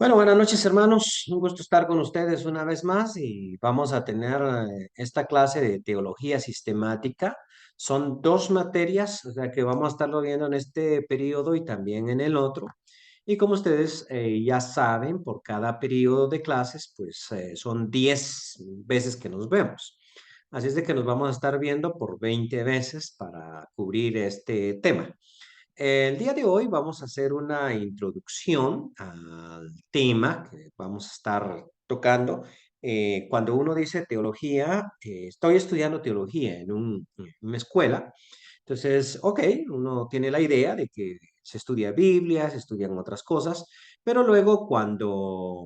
Bueno, buenas noches, hermanos. Un gusto estar con ustedes una vez más y vamos a tener esta clase de teología sistemática. Son dos materias, o sea que vamos a estarlo viendo en este periodo y también en el otro. Y como ustedes ya saben, por cada periodo de clases, pues son 10 veces que nos vemos. Así es de que nos vamos a estar viendo por 20 veces para cubrir este tema. El día de hoy vamos a hacer una introducción al tema que vamos a estar tocando. Cuando uno dice teología, estoy estudiando teología en una escuela. Entonces, ok, uno tiene la idea de que se estudia Biblia, se estudian otras cosas, pero luego cuando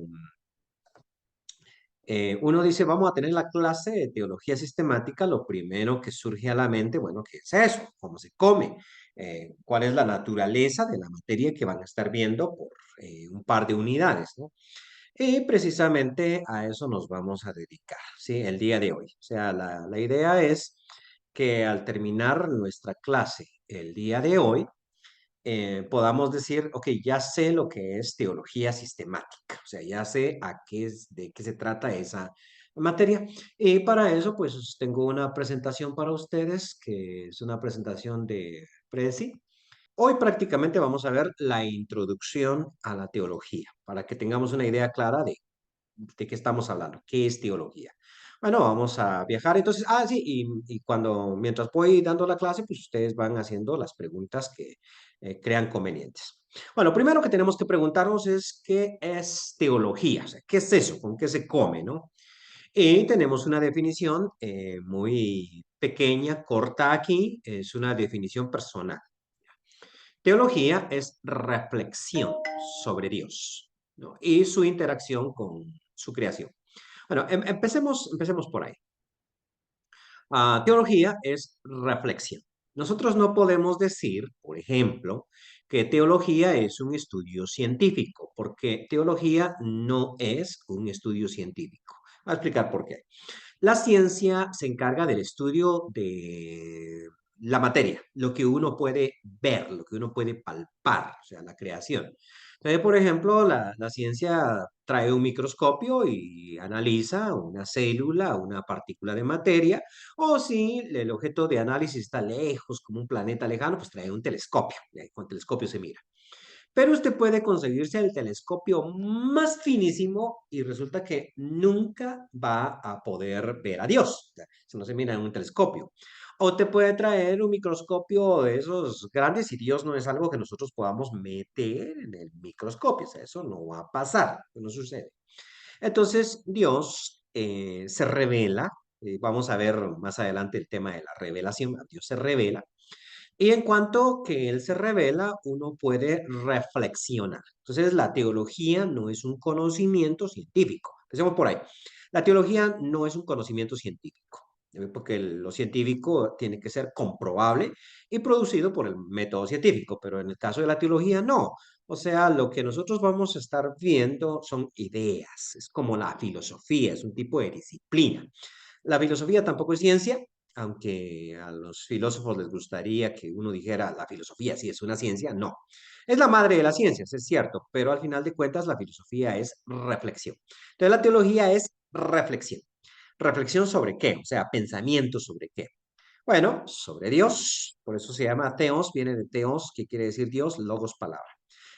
uno dice, vamos a tener la clase de teología sistemática, lo primero que surge a la mente, bueno, ¿qué es eso? ¿Cómo se come? ¿Cuál es la naturaleza de la materia que van a estar viendo por un par de unidades, ¿no? Y precisamente a eso nos vamos a dedicar, ¿sí? El día de hoy. O sea, la idea es que al terminar nuestra clase el día de hoy, podamos decir, ok, ya sé lo que es teología sistemática, o sea, ya sé de qué se trata esa materia. Y para eso, pues tengo una presentación para ustedes, que es una presentación de Prezi. Hoy prácticamente vamos a ver la introducción a la teología, para que tengamos una idea clara de qué estamos hablando, qué es teología. Bueno, vamos a viajar entonces. Ah, sí, mientras voy dando la clase, pues ustedes van haciendo las preguntas que crean convenientes. Bueno, primero que tenemos que preguntarnos es qué es teología, o sea, qué es eso, con qué se come, ¿no? Y tenemos una definición muy pequeña, corta aquí, es una definición personal. Teología es reflexión sobre Dios, ¿no? Y su interacción con su creación. Bueno, empecemos por ahí. Teología es reflexión. Nosotros no podemos decir, por ejemplo, que teología es un estudio científico, porque teología no es un estudio científico. Voy a explicar por qué. La ciencia se encarga del estudio de la materia, lo que uno puede ver, lo que uno puede palpar, o sea, la creación. Entonces, por ejemplo, la ciencia trae un microscopio y analiza una célula, una partícula de materia, o si el objeto de análisis está lejos, como un planeta lejano, pues trae un telescopio, y ahí con el telescopio se mira. Pero usted puede conseguirse el telescopio más finísimo y resulta que nunca va a poder ver a Dios. O sea, si no se mira en un telescopio. O te puede traer un microscopio de esos grandes y Dios no es algo que nosotros podamos meter en el microscopio. O sea, eso no va a pasar, no sucede. Entonces, Dios se revela. Vamos a ver más adelante el tema de la revelación. Dios se revela y en cuanto que Él se revela, uno puede reflexionar. Entonces, la teología no es un conocimiento científico. Empecemos por ahí. La teología no es un conocimiento científico, porque lo científico tiene que ser comprobable y producido por el método científico, pero en el caso de la teología no. O sea, lo que nosotros vamos a estar viendo son ideas, es como la filosofía, es un tipo de disciplina. La filosofía tampoco es ciencia, aunque a los filósofos les gustaría que uno dijera la filosofía sí es una ciencia, no. Es la madre de las ciencias, es cierto, pero al final de cuentas la filosofía es reflexión. Entonces la teología es reflexión. ¿Reflexión sobre qué? O sea, pensamiento sobre qué. Bueno, sobre Dios, por eso se llama teos, viene de teos, que quiere decir Dios, logos, palabra.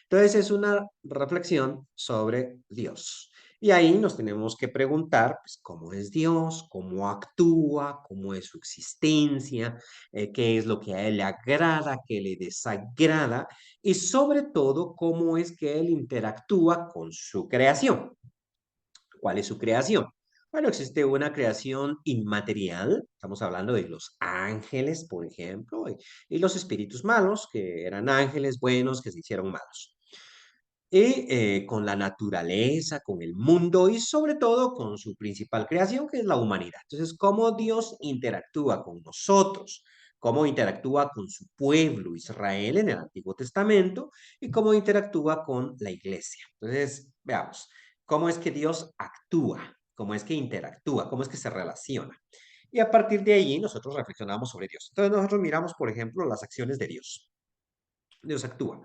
Entonces es una reflexión sobre Dios. Y ahí nos tenemos que preguntar, pues, cómo es Dios, cómo actúa, cómo es su existencia, qué es lo que a Él le agrada, qué le desagrada, y sobre todo, cómo es que Él interactúa con su creación. ¿Cuál es su creación? Bueno, existe una creación inmaterial, estamos hablando de los ángeles, por ejemplo, y los espíritus malos, que eran ángeles buenos que se hicieron malos. Y con la naturaleza, con el mundo y sobre todo con su principal creación, que es la humanidad. Entonces, cómo Dios interactúa con nosotros, cómo interactúa con su pueblo Israel en el Antiguo Testamento y cómo interactúa con la iglesia. Entonces, veamos, cómo es que Dios actúa, cómo es que interactúa, cómo es que se relaciona. Y a partir de allí nosotros reflexionamos sobre Dios. Entonces nosotros miramos, por ejemplo, las acciones de Dios. Dios actúa.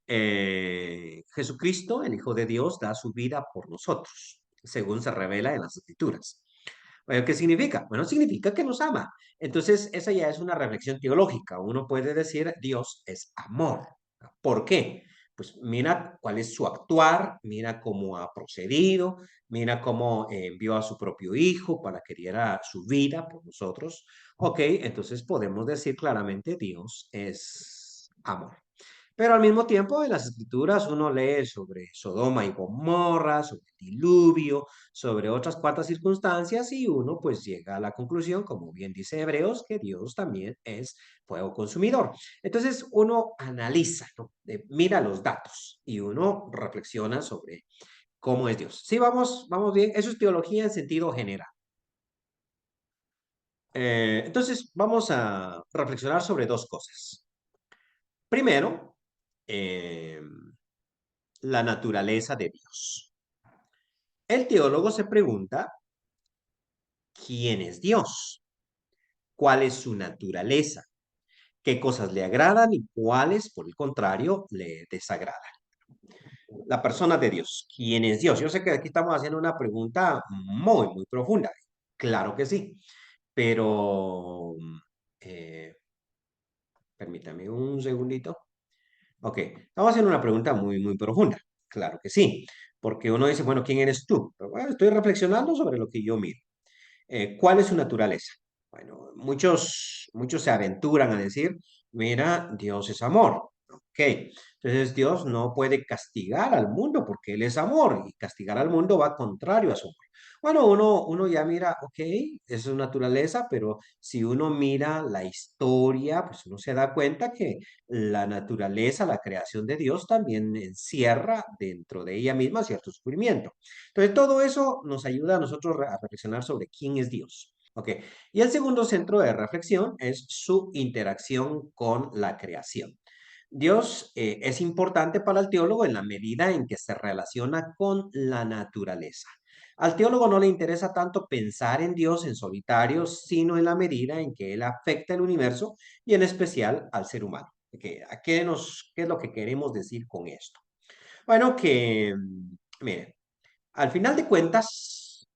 Jesucristo, el Hijo de Dios, da su vida por nosotros, según se revela en las Escrituras. Bueno, ¿qué significa? Bueno, significa que nos ama. Entonces, esa ya es una reflexión teológica. Uno puede decir, Dios es amor. ¿Por qué? Pues mira cuál es su actuar, mira cómo ha procedido, mira cómo envió a su propio hijo para que diera su vida por nosotros. Ok, entonces podemos decir claramente, Dios es amor. Pero al mismo tiempo, en las escrituras uno lee sobre Sodoma y Gomorra, sobre el diluvio, sobre otras cuantas circunstancias y uno pues llega a la conclusión, como bien dice Hebreos, que Dios también es fuego consumidor. Entonces uno analiza, ¿no? Mira los datos y uno reflexiona sobre cómo es Dios. Sí, vamos bien. Eso es teología en sentido general. Entonces vamos a reflexionar sobre dos cosas. Primero, eh, la naturaleza de Dios. El teólogo se pregunta, ¿quién es Dios? ¿Cuál es su naturaleza? ¿Qué cosas le agradan y cuáles, por el contrario, le desagradan? La persona de Dios, ¿quién es Dios? Yo sé que aquí estamos haciendo una pregunta muy, muy profunda. Claro que sí, pero eh, permítame un segundito. Ok, estamos haciendo una pregunta muy, muy profunda. Claro que sí, porque uno dice, bueno, ¿quién eres tú? Pero bueno, estoy reflexionando sobre lo que yo miro. ¿Cuál es su naturaleza? Bueno, muchos se aventuran a decir, mira, Dios es amor. Ok, entonces Dios no puede castigar al mundo porque Él es amor y castigar al mundo va contrario a su amor. Bueno, uno ya mira, ok, esa es su naturaleza, pero si uno mira la historia, pues uno se da cuenta que la naturaleza, la creación de Dios también encierra dentro de ella misma cierto sufrimiento. Entonces, todo eso nos ayuda a nosotros a reflexionar sobre quién es Dios. Ok, y el segundo centro de reflexión es su interacción con la creación. Dios es importante para el teólogo en la medida en que se relaciona con la naturaleza. Al teólogo no le interesa tanto pensar en Dios en solitario, sino en la medida en que él afecta el universo y en especial al ser humano. ¿Qué es lo que queremos decir con esto? Bueno, miren, al final de cuentas,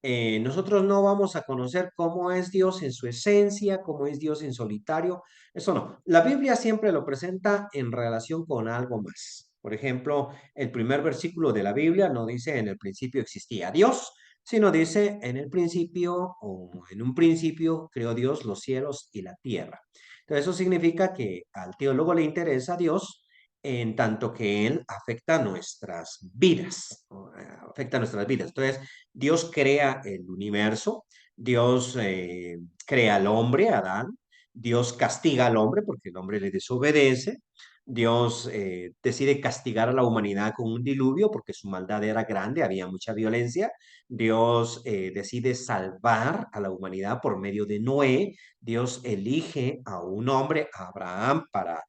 nosotros no vamos a conocer cómo es Dios en su esencia, cómo es Dios en solitario. Eso no. La Biblia siempre lo presenta en relación con algo más. Por ejemplo, el primer versículo de la Biblia no dice en el principio existía Dios, sino dice en el principio o en un principio creó Dios los cielos y la tierra. Entonces eso significa que al teólogo le interesa Dios en tanto que Él afecta nuestras vidas, ¿no? Afecta nuestras vidas. Entonces, Dios crea el universo, Dios crea al hombre, Adán, Dios castiga al hombre porque el hombre le desobedece, Dios decide castigar a la humanidad con un diluvio porque su maldad era grande, había mucha violencia, Dios decide salvar a la humanidad por medio de Noé, Dios elige a un hombre, a Abraham, para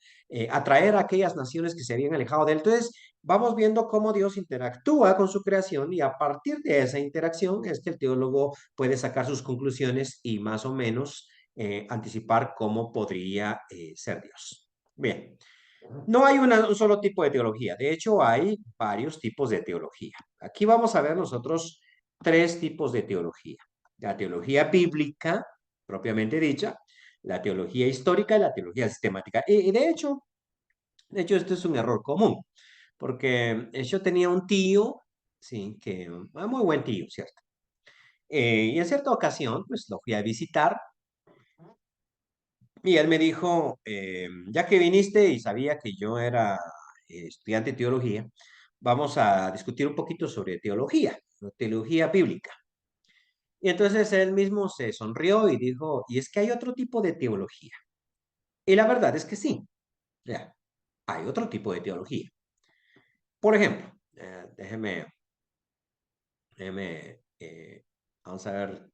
atraer a aquellas naciones que se habían alejado de él. Entonces, vamos viendo cómo Dios interactúa con su creación y a partir de esa interacción es que el teólogo puede sacar sus conclusiones y más o menos anticipar cómo podría ser Dios. Bien, no hay un solo tipo de teología, de hecho hay varios tipos de teología. Aquí vamos a ver nosotros tres tipos de teología. La teología bíblica, propiamente dicha, la teología histórica y la teología sistemática. Y de hecho, esto es un error común, porque yo tenía un tío, sí, muy buen tío, ¿cierto? Y en cierta ocasión, pues lo fui a visitar y él me dijo, ya que viniste y sabía que yo era estudiante de teología, vamos a discutir un poquito sobre teología, ¿no? Teología bíblica. Y entonces él mismo se sonrió y dijo, y es que hay otro tipo de teología. Y la verdad es que sí, ya, hay otro tipo de teología. Por ejemplo, déjeme, vamos a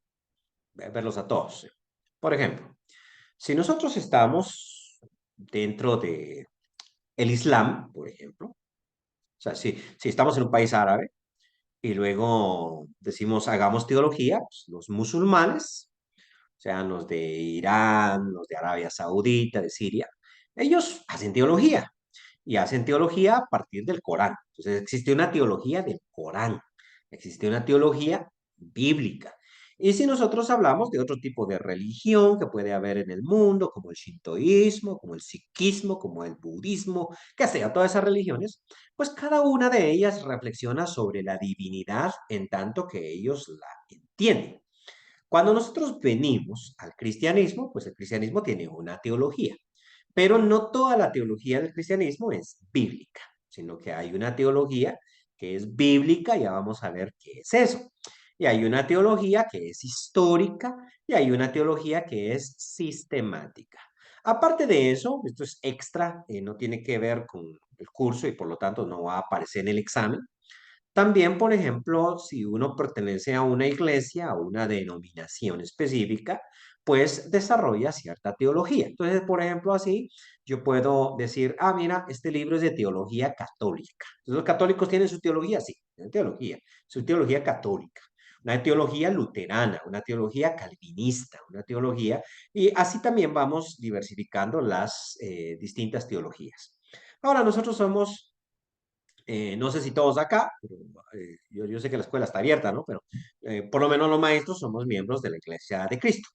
verlos a todos. Por ejemplo, si nosotros estamos dentro de el Islam, por ejemplo, o sea, si estamos en un país árabe y luego decimos hagamos teología, pues, los musulmanes, o sea, los de Irán, los de Arabia Saudita, de Siria, ellos hacen teología. y hacen teología a partir del Corán. Entonces existe una teología del Corán, existe una teología bíblica. Y si nosotros hablamos de otro tipo de religión que puede haber en el mundo, como el shintoísmo, como el sikhismo, como el budismo, que sea, todas esas religiones, pues cada una de ellas reflexiona sobre la divinidad en tanto que ellos la entienden. Cuando nosotros venimos al cristianismo, pues el cristianismo tiene una teología, pero no toda la teología del cristianismo es bíblica, sino que hay una teología que es bíblica, ya vamos a ver qué es eso. Y hay una teología que es histórica y hay una teología que es sistemática. Aparte de eso, esto es extra, no tiene que ver con el curso y por lo tanto no va a aparecer en el examen. También, por ejemplo, si uno pertenece a una iglesia, a una denominación específica, pues desarrolla cierta teología. Entonces, por ejemplo, así yo puedo decir, ah, mira, este libro es de teología católica. Entonces, los católicos tienen su teología, sí, tienen teología, su teología católica, una teología luterana, una teología calvinista, una teología, y así también vamos diversificando las distintas teologías. Ahora, nosotros somos no sé si todos acá, pero, yo sé que la escuela está abierta, ¿no? Pero por lo menos los maestros somos miembros de la Iglesia de Cristo.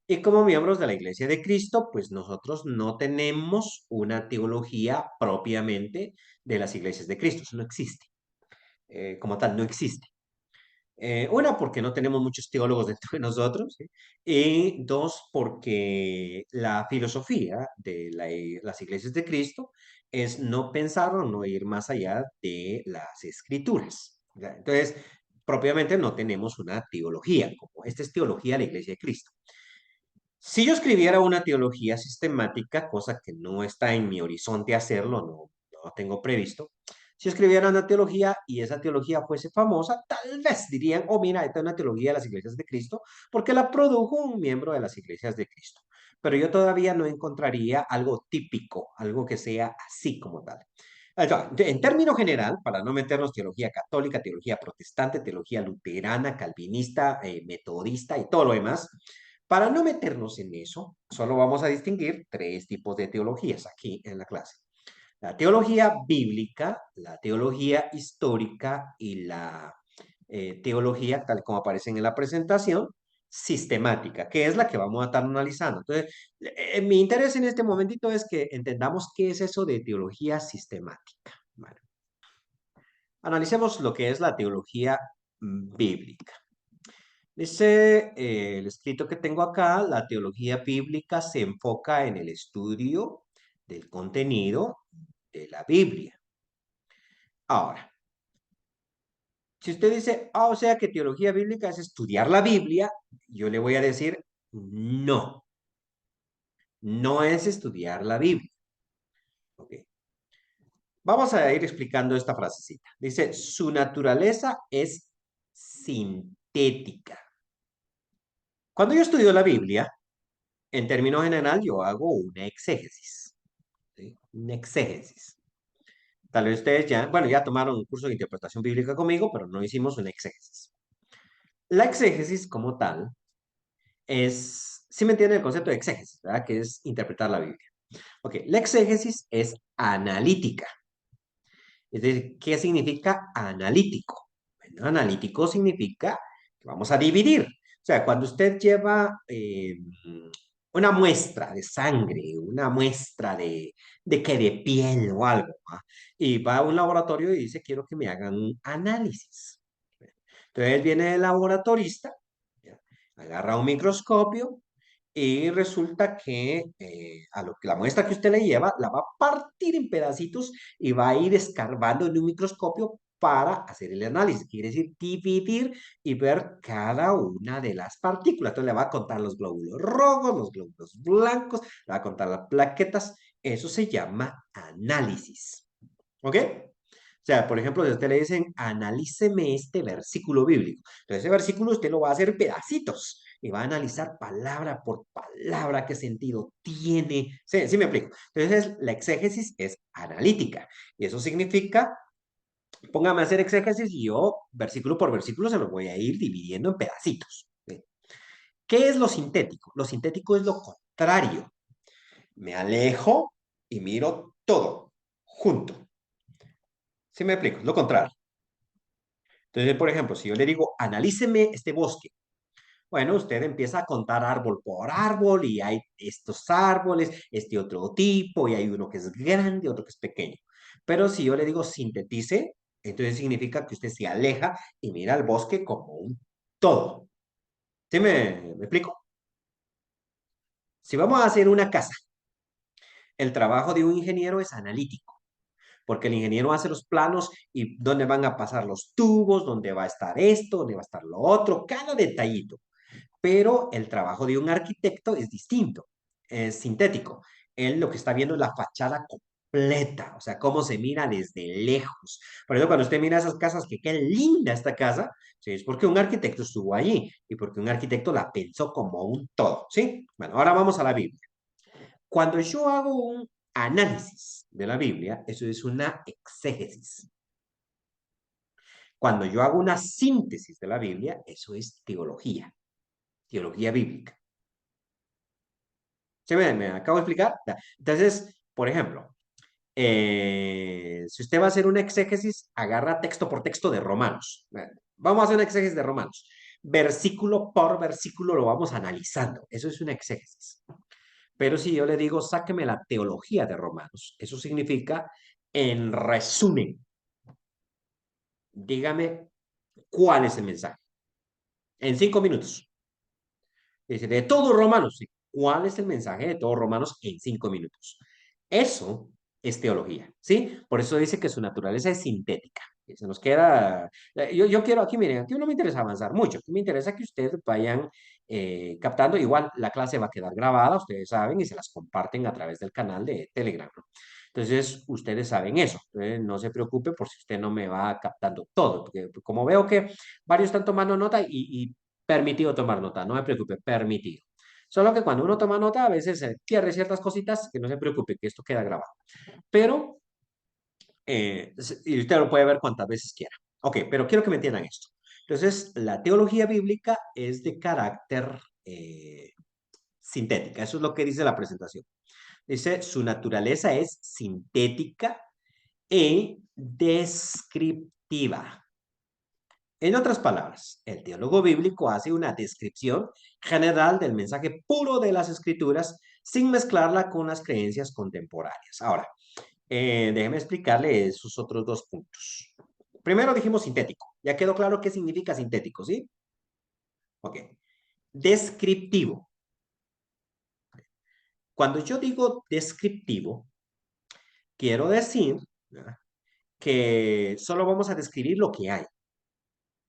Y como miembros de la Iglesia de Cristo, pues nosotros no tenemos una teología propiamente de las iglesias de Cristo. Eso no existe. Como tal, no existe. Una, porque no tenemos muchos teólogos dentro de nosotros, ¿sí? Y dos, porque la filosofía de las iglesias de Cristo es no pensar o no ir más allá de las escrituras. ¿Ya? Entonces, propiamente no tenemos una teología, como esta es teología de la iglesia de Cristo. Si yo escribiera una teología sistemática, cosa que no está en mi horizonte hacerlo, no tengo previsto, si escribiera una teología y esa teología fuese famosa, tal vez dirían, oh, mira, esta es una teología de las iglesias de Cristo, porque la produjo un miembro de las iglesias de Cristo. Pero yo todavía no encontraría algo típico, algo que sea así como tal. En término general, para no meternos teología católica, teología protestante, teología luterana, calvinista, metodista y todo lo demás, para no meternos en eso, solo vamos a distinguir tres tipos de teologías aquí en la clase. La teología bíblica, la teología histórica y la teología, tal como aparecen en la presentación, sistemática, que es la que vamos a estar analizando. Entonces, mi interés en este momentito es que entendamos qué es eso de teología sistemática. Bueno, analicemos lo que es la teología bíblica. Dice el escrito que tengo acá, la teología bíblica se enfoca en el estudio del contenido de la Biblia. Ahora, si usted dice, ah, o sea que teología bíblica es estudiar la Biblia, yo le voy a decir, no, no es estudiar la Biblia. ¿Ok? Vamos a ir explicando esta frasecita. Dice, su naturaleza es sintética. Cuando yo estudio la Biblia, en términos general, yo hago una exégesis. ¿Sí? Una exégesis. Tal vez ustedes ya, bueno, ya tomaron un curso de interpretación bíblica conmigo, pero no hicimos una exégesis. La exégesis como tal es, sí me entienden el concepto de exégesis, ¿verdad? Que es interpretar la Biblia. Ok, la exégesis es analítica. Es decir, ¿qué significa analítico? Bueno, analítico significa que vamos a dividir. O sea, cuando usted lleva una muestra de sangre, una muestra de piel o algo, ¿va? Y va a un laboratorio y dice, quiero que me hagan un análisis. Entonces viene el laboratorista, ¿ya? Agarra un microscopio y resulta que a lo que la muestra que usted le lleva la va a partir en pedacitos y va a ir escarbando en un microscopio para hacer el análisis. Quiere decir dividir y ver cada una de las partículas. Entonces le va a contar los glóbulos rojos, los glóbulos blancos, le va a contar las plaquetas. Eso se llama análisis. ¿Ok? O sea, por ejemplo, si a usted le dicen, analíceme este versículo bíblico. Entonces, ese versículo usted lo va a hacer en pedacitos y va a analizar palabra por palabra qué sentido tiene. Sí, sí me explico. Entonces, la exégesis es analítica. Y eso significa, póngame a hacer exégesis y yo, versículo por versículo, se lo voy a ir dividiendo en pedacitos. ¿Sí? ¿Qué es lo sintético? Lo sintético es lo contrario. Me alejo y miro todo junto. ¿Sí me explico? Lo contrario. Entonces, por ejemplo, si yo le digo, analíceme este bosque, bueno, usted empieza a contar árbol por árbol y hay estos árboles, este otro tipo, y hay uno que es grande, otro que es pequeño. Pero si yo le digo sintetice, entonces significa que usted se aleja y mira el bosque como un todo. ¿Sí me explico? Si vamos a hacer una casa, el trabajo de un ingeniero es analítico, porque el ingeniero hace los planos y dónde van a pasar los tubos, dónde va a estar esto, dónde va a estar lo otro, cada detallito. Pero el trabajo de un arquitecto es distinto, es sintético. Él lo que está viendo es la fachada completa, o sea, cómo se mira desde lejos. Por eso cuando usted mira esas casas, que qué linda esta casa, ¿sí? Es porque un arquitecto estuvo allí y porque un arquitecto la pensó como un todo, ¿sí? Bueno, ahora vamos a la Biblia. Cuando yo hago un análisis de la Biblia, eso es una exégesis. Cuando yo hago una síntesis de la Biblia, eso es teología, teología bíblica. ¿Se me acabo de explicar? Ya. Entonces, por ejemplo, si usted va a hacer una exégesis, agarra texto por texto de Romanos. Vamos a hacer una exégesis de Romanos. Versículo por versículo lo vamos analizando. Eso es una exégesis. Pero si yo le digo, sáqueme la teología de Romanos, eso significa, en resumen, dígame cuál es el mensaje. En 5 minutos. Dice, de todo Romanos, ¿sí? ¿Cuál es el mensaje de todo Romanos en 5 minutos? Eso es teología, ¿sí? Por eso dice que su naturaleza es sintética. Y se nos queda, yo quiero aquí, miren, aquí no me interesa avanzar mucho, aquí me interesa que ustedes vayan captando, igual la clase va a quedar grabada, ustedes saben, y se las comparten a través del canal de Telegram, ¿no? Entonces, ustedes saben eso, no se preocupe por si usted no me va captando todo, porque como veo que varios están tomando nota y permitido tomar nota, no me preocupe, permitido. Solo que cuando uno toma nota, a veces se pierde ciertas cositas, que no se preocupe, que esto queda grabado. Pero, y usted lo puede ver cuantas veces quiera. Ok, pero quiero que me entiendan esto. Entonces, la teología bíblica es de carácter sintética. Eso es lo que dice la presentación. Dice, su naturaleza es sintética e descriptiva. En otras palabras, el teólogo bíblico hace una descripción general del mensaje puro de las escrituras sin mezclarla con las creencias contemporáneas. Ahora, déjeme explicarle esos otros dos puntos. Primero dijimos sintético. Ya quedó claro qué significa sintético, ¿sí? Ok. Descriptivo. Cuando yo digo descriptivo, quiero decir, ¿verdad?, que solo vamos a describir lo que hay.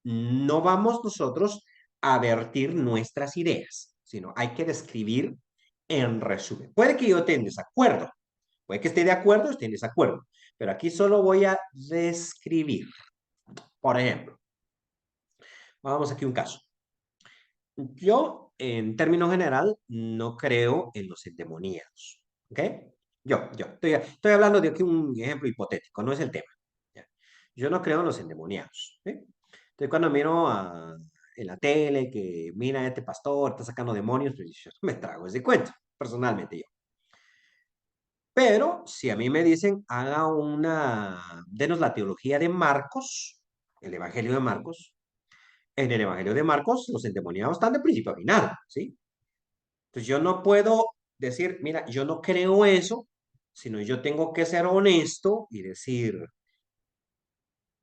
No vamos nosotros a vertir nuestras ideas, sino hay que describir en resumen. Puede que yo esté en desacuerdo, puede que esté de acuerdo o esté en desacuerdo, pero aquí solo voy a describir. Por ejemplo, vamos aquí a un caso. Yo, en términos general, no creo en los endemoniados, ¿ok? Estoy hablando de aquí un ejemplo hipotético, no es el tema. ¿Ya? Yo no creo en los endemoniados, ¿sí? Entonces, cuando miro en la tele que mira este pastor, está sacando demonios, pues yo me trago ese cuento, personalmente yo. Pero si a mí me dicen, denos la teología de Marcos, el Evangelio de Marcos, en el Evangelio de Marcos los endemoniados están de principio a final, ¿sí? Entonces yo no puedo decir, mira, yo no creo eso, sino yo tengo que ser honesto y decir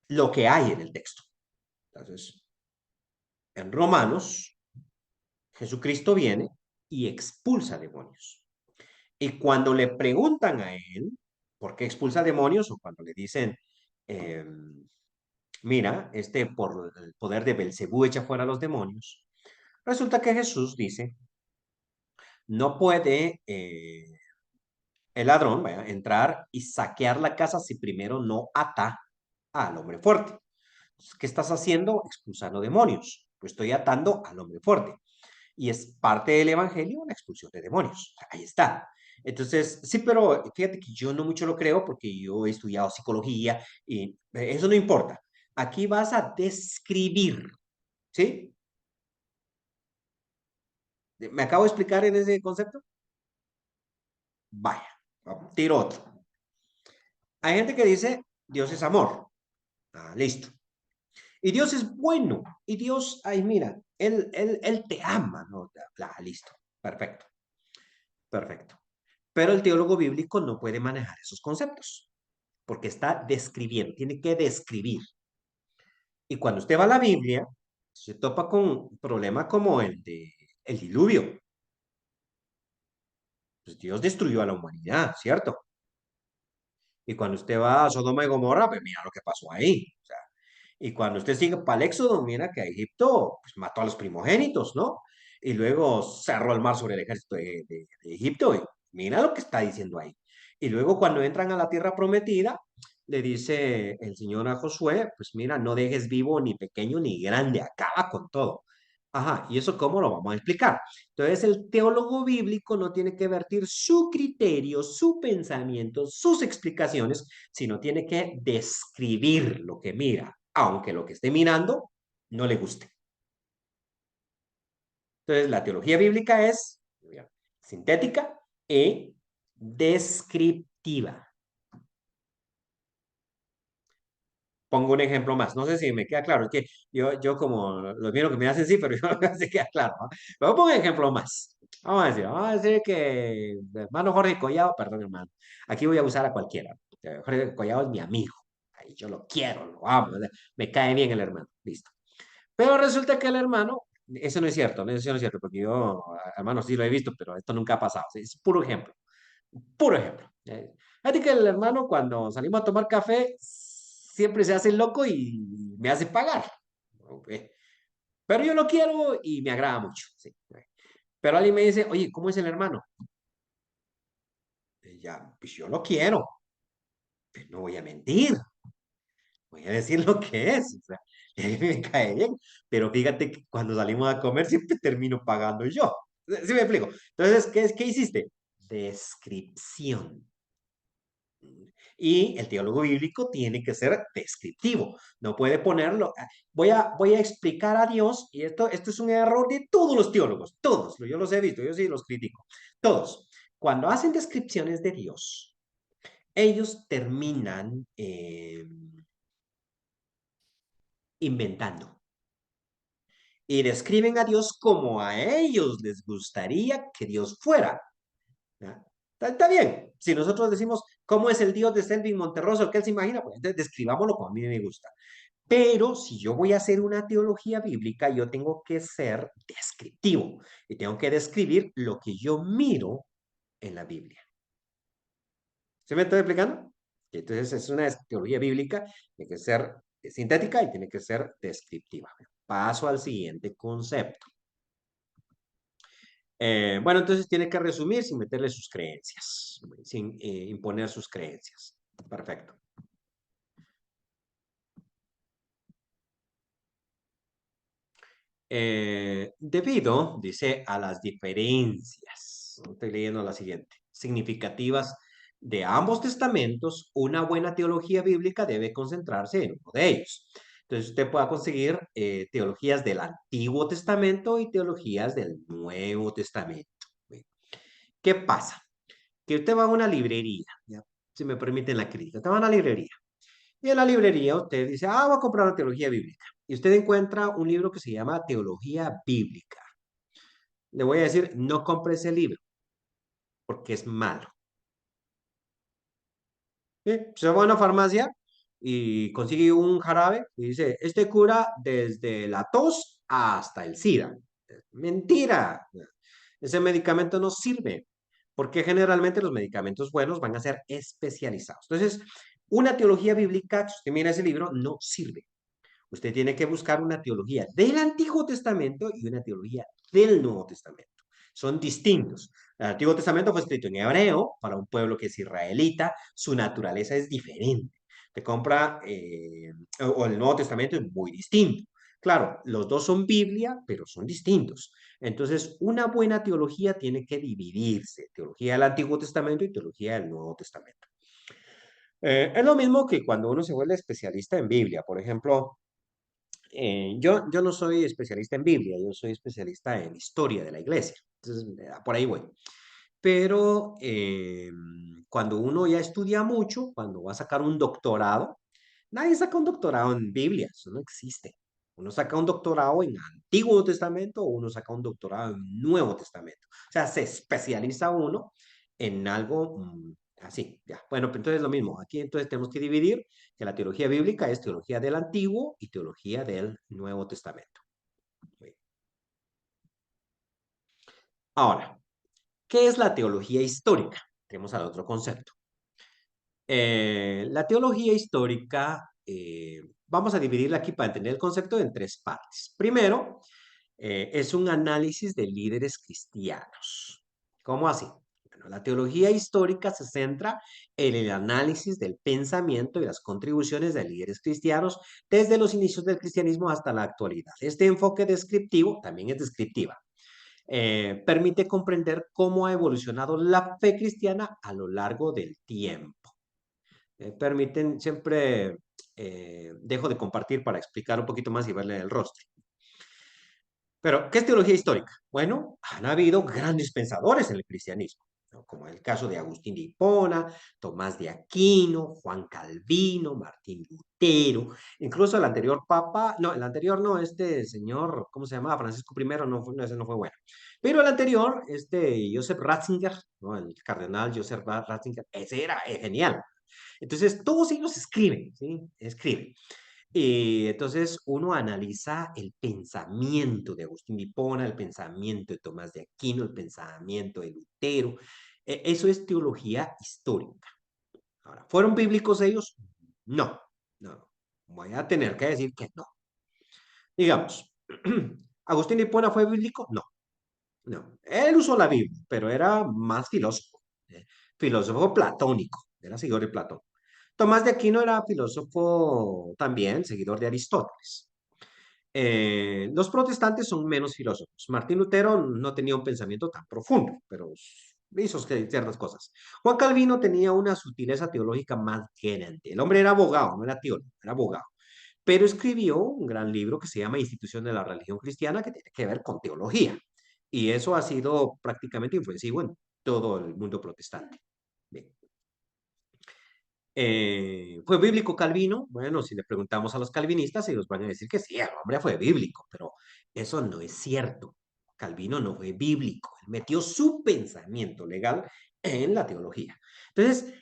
lo que hay en el texto. Entonces, en Romanos, Jesucristo viene y expulsa demonios. Y cuando le preguntan a él por qué expulsa demonios, o cuando le dicen, eh, mira, por el poder de Belcebú echa fuera a los demonios, resulta que Jesús dice, no puede el ladrón, vaya, entrar y saquear la casa si primero no ata al hombre fuerte. ¿Qué estás haciendo? Expulsando demonios. Pues estoy atando al hombre fuerte. Y es parte del evangelio la expulsión de demonios. Ahí está. Entonces, sí, pero fíjate que yo no mucho lo creo porque yo he estudiado psicología y eso no importa. Aquí vas a describir, ¿sí? ¿Me acabo de explicar en ese concepto? Vaya, tiro otro. Hay gente que dice, Dios es amor. Ah, listo. Y Dios es bueno. Y Dios, ay, mira, Él te ama, ¿no? Ah, listo. Perfecto. Perfecto. Pero el teólogo bíblico no puede manejar esos conceptos, porque está describiendo, tiene que describir. Y cuando usted va a la Biblia, se topa con problemas como el de el diluvio. Pues Dios destruyó a la humanidad, ¿cierto? Y cuando usted va a Sodoma y Gomorra, pues mira lo que pasó ahí. O sea, y cuando usted sigue para el Éxodo, mira que Egipto pues, mató a los primogénitos, ¿no? Y luego cerró el mar sobre el ejército de Egipto. Y mira lo que está diciendo ahí. Y luego cuando entran a la tierra prometida, le dice el Señor a Josué, pues mira, no dejes vivo ni pequeño ni grande, acaba con todo. Ajá, ¿y eso cómo lo vamos a explicar? Entonces, el teólogo bíblico no tiene que vertir su criterio, su pensamiento, sus explicaciones, sino tiene que describir lo que mira, aunque lo que esté mirando no le guste. Entonces, la teología bíblica es sintética y descriptiva. Pongo un ejemplo más, no sé si me queda claro, es que yo como los miro que me hacen sí, pero yo no sé si queda claro, ¿no? Pero pongo un ejemplo más. Vamos a decir que hermano Jorge Collado, perdón hermano, aquí voy a usar a cualquiera. Jorge Collado es mi amigo, ahí yo lo quiero, lo amo, me cae bien el hermano, listo. Pero resulta que el hermano, eso no es cierto, no, eso no es cierto, porque yo, hermano, sí lo he visto, pero esto nunca ha pasado, ¿sí? Es puro ejemplo, puro ejemplo. Fíjate que el hermano cuando salimos a tomar café siempre se hace loco y me hace pagar. Ok. Pero yo lo quiero y me agrada mucho. Sí. Pero alguien me dice, oye, ¿cómo es el hermano? Ya, pues yo lo quiero, pero no voy a mentir, voy a decir lo que es. O sea, me cae bien, pero fíjate que cuando salimos a comer siempre termino pagando yo. ¿Sí me explico? Entonces, ¿qué hiciste? Descripción. Y el teólogo bíblico tiene que ser descriptivo, no puede ponerlo. Voy a explicar a Dios, y esto es un error de todos los teólogos, todos, yo los he visto, yo sí los critico, todos. Cuando hacen descripciones de Dios, ellos terminan inventando y describen a Dios como a ellos les gustaría que Dios fuera. ¿Ya? Está bien. Si nosotros decimos cómo es el Dios de Selvin Monterroso, que él se imagina, pues entonces describámoslo como a mí me gusta. Pero si yo voy a hacer una teología bíblica, yo tengo que ser descriptivo y tengo que describir lo que yo miro en la Biblia. ¿Se me está explicando? Entonces es una teología bíblica, tiene que ser sintética y tiene que ser descriptiva. Paso al siguiente concepto. Bueno, entonces tiene que resumir sin meterle sus creencias, sin imponer sus creencias. Perfecto. Debido, dice, a las diferencias, estoy leyendo la siguiente, significativas de ambos testamentos, una buena teología bíblica debe concentrarse en uno de ellos. Entonces usted pueda conseguir teologías del Antiguo Testamento y teologías del Nuevo Testamento. ¿Qué pasa? Que usted va a una librería, ¿ya? Si me permiten la crítica, usted va a una librería y en la librería usted dice, voy a comprar una teología bíblica. Y usted encuentra un libro que se llama Teología Bíblica. Le voy a decir, no compre ese libro porque es malo. ¿Sí? Se va a una farmacia y consigue un jarabe y dice, este cura desde la tos hasta el SIDA. Mentira. Ese medicamento no sirve porque generalmente los medicamentos buenos van a ser especializados. Entonces, una teología bíblica, si usted mira ese libro, no sirve. Usted tiene que buscar una teología del Antiguo Testamento y una teología del Nuevo Testamento. Son distintos. El Antiguo Testamento fue escrito en hebreo para un pueblo que es israelita, su naturaleza es diferente. Te compra, o el Nuevo Testamento es muy distinto. Claro, los dos son Biblia, pero son distintos. Entonces, una buena teología tiene que dividirse, teología del Antiguo Testamento y teología del Nuevo Testamento. Es lo mismo que cuando uno se vuelve especialista en Biblia. Por ejemplo, yo no soy especialista en Biblia, yo soy especialista en historia de la iglesia. Entonces, por ahí voy. pero cuando uno ya estudia mucho, cuando va a sacar un doctorado, nadie saca un doctorado en Biblia, eso no existe. Uno saca un doctorado en Antiguo Testamento o uno saca un doctorado en Nuevo Testamento. O sea, se especializa uno en algo así. Ya. Bueno, pues entonces lo mismo. Aquí entonces tenemos que dividir que la teología bíblica es teología del Antiguo y teología del Nuevo Testamento. Ahora, ¿qué es la teología histórica? Tenemos al otro concepto. La teología histórica, vamos a dividirla aquí para entender el concepto en tres partes. Primero, es un análisis de líderes cristianos. ¿Cómo así? Bueno, la teología histórica se centra en el análisis del pensamiento y las contribuciones de líderes cristianos desde los inicios del cristianismo hasta la actualidad. Este enfoque descriptivo también es descriptiva. Permite comprender cómo ha evolucionado la fe cristiana a lo largo del tiempo. Permiten, siempre dejo de compartir para explicar un poquito más y verle el rostro. Pero, ¿qué es teología histórica? Bueno, han habido grandes pensadores en el cristianismo, ¿no? Como el caso de Agustín de Hipona, Tomás de Aquino, Juan Calvino, Martín Lutero, incluso el anterior papa, no, el anterior no, este señor, ¿cómo se llamaba? Francisco I, no, ese no fue bueno. Pero el anterior, Joseph Ratzinger, ¿no? El cardenal Joseph Ratzinger, ese era genial. Entonces, todos ellos escriben, ¿sí? Escriben. Y entonces uno analiza el pensamiento de Agustín de Hipona, el pensamiento de Tomás de Aquino, el pensamiento de Lutero. Eso es teología histórica. Ahora, ¿fueron bíblicos ellos? No, no. Voy a tener que decir que no. Digamos, ¿Agustín de Hipona fue bíblico? No, no. Él usó la Biblia, pero era más filósofo. Filósofo platónico, era seguidor de Platón. Tomás de Aquino era filósofo también, seguidor de Aristóteles. Los protestantes son menos filósofos. Martín Lutero no tenía un pensamiento tan profundo, pero hizo ciertas cosas. Juan Calvino tenía una sutileza teológica más grande. El hombre era abogado, no era teólogo, era abogado. Pero escribió un gran libro que se llama Institución de la Religión Cristiana, que tiene que ver con teología. Y eso ha sido prácticamente influencivo en todo el mundo protestante. Bien. ¿Fue bíblico Calvino? Bueno, si le preguntamos a los calvinistas, ellos van a decir que sí, el hombre fue bíblico, pero eso no es cierto. Calvino no fue bíblico, él metió su pensamiento legal en la teología. Entonces,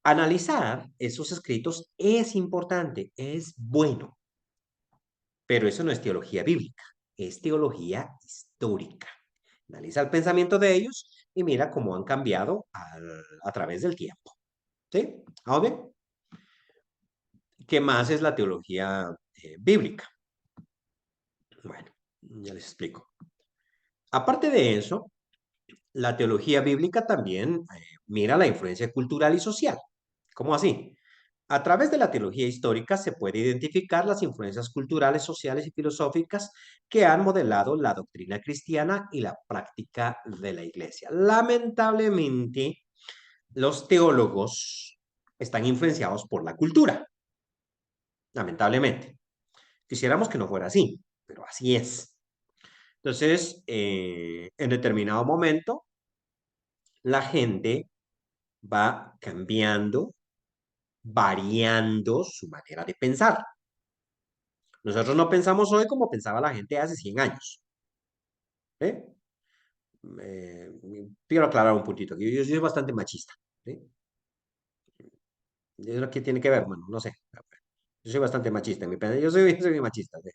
analizar esos escritos es importante, es bueno, pero eso no es teología bíblica, es teología histórica. Analiza el pensamiento de ellos y mira cómo han cambiado a través del tiempo. ¿Sí? ¿Vamos bien? ¿Qué más es la teología bíblica? Bueno, ya les explico. Aparte de eso, la teología bíblica también mira la influencia cultural y social. ¿Cómo así? A través de la teología histórica se puede identificar las influencias culturales, sociales y filosóficas que han modelado la doctrina cristiana y la práctica de la iglesia. Lamentablemente, los teólogos están influenciados por la cultura, lamentablemente. Quisiéramos que no fuera así, pero así es. Entonces, en determinado momento, la gente va cambiando, variando su manera de pensar. Nosotros no pensamos hoy como pensaba la gente hace 100 años. ¿Eh? Eh, Quiero aclarar un puntito. Yo soy bastante machista. ¿Sí? ¿Eso qué tiene que ver? Bueno, no sé. Yo soy bastante machista. Yo soy machista. ¿Sí?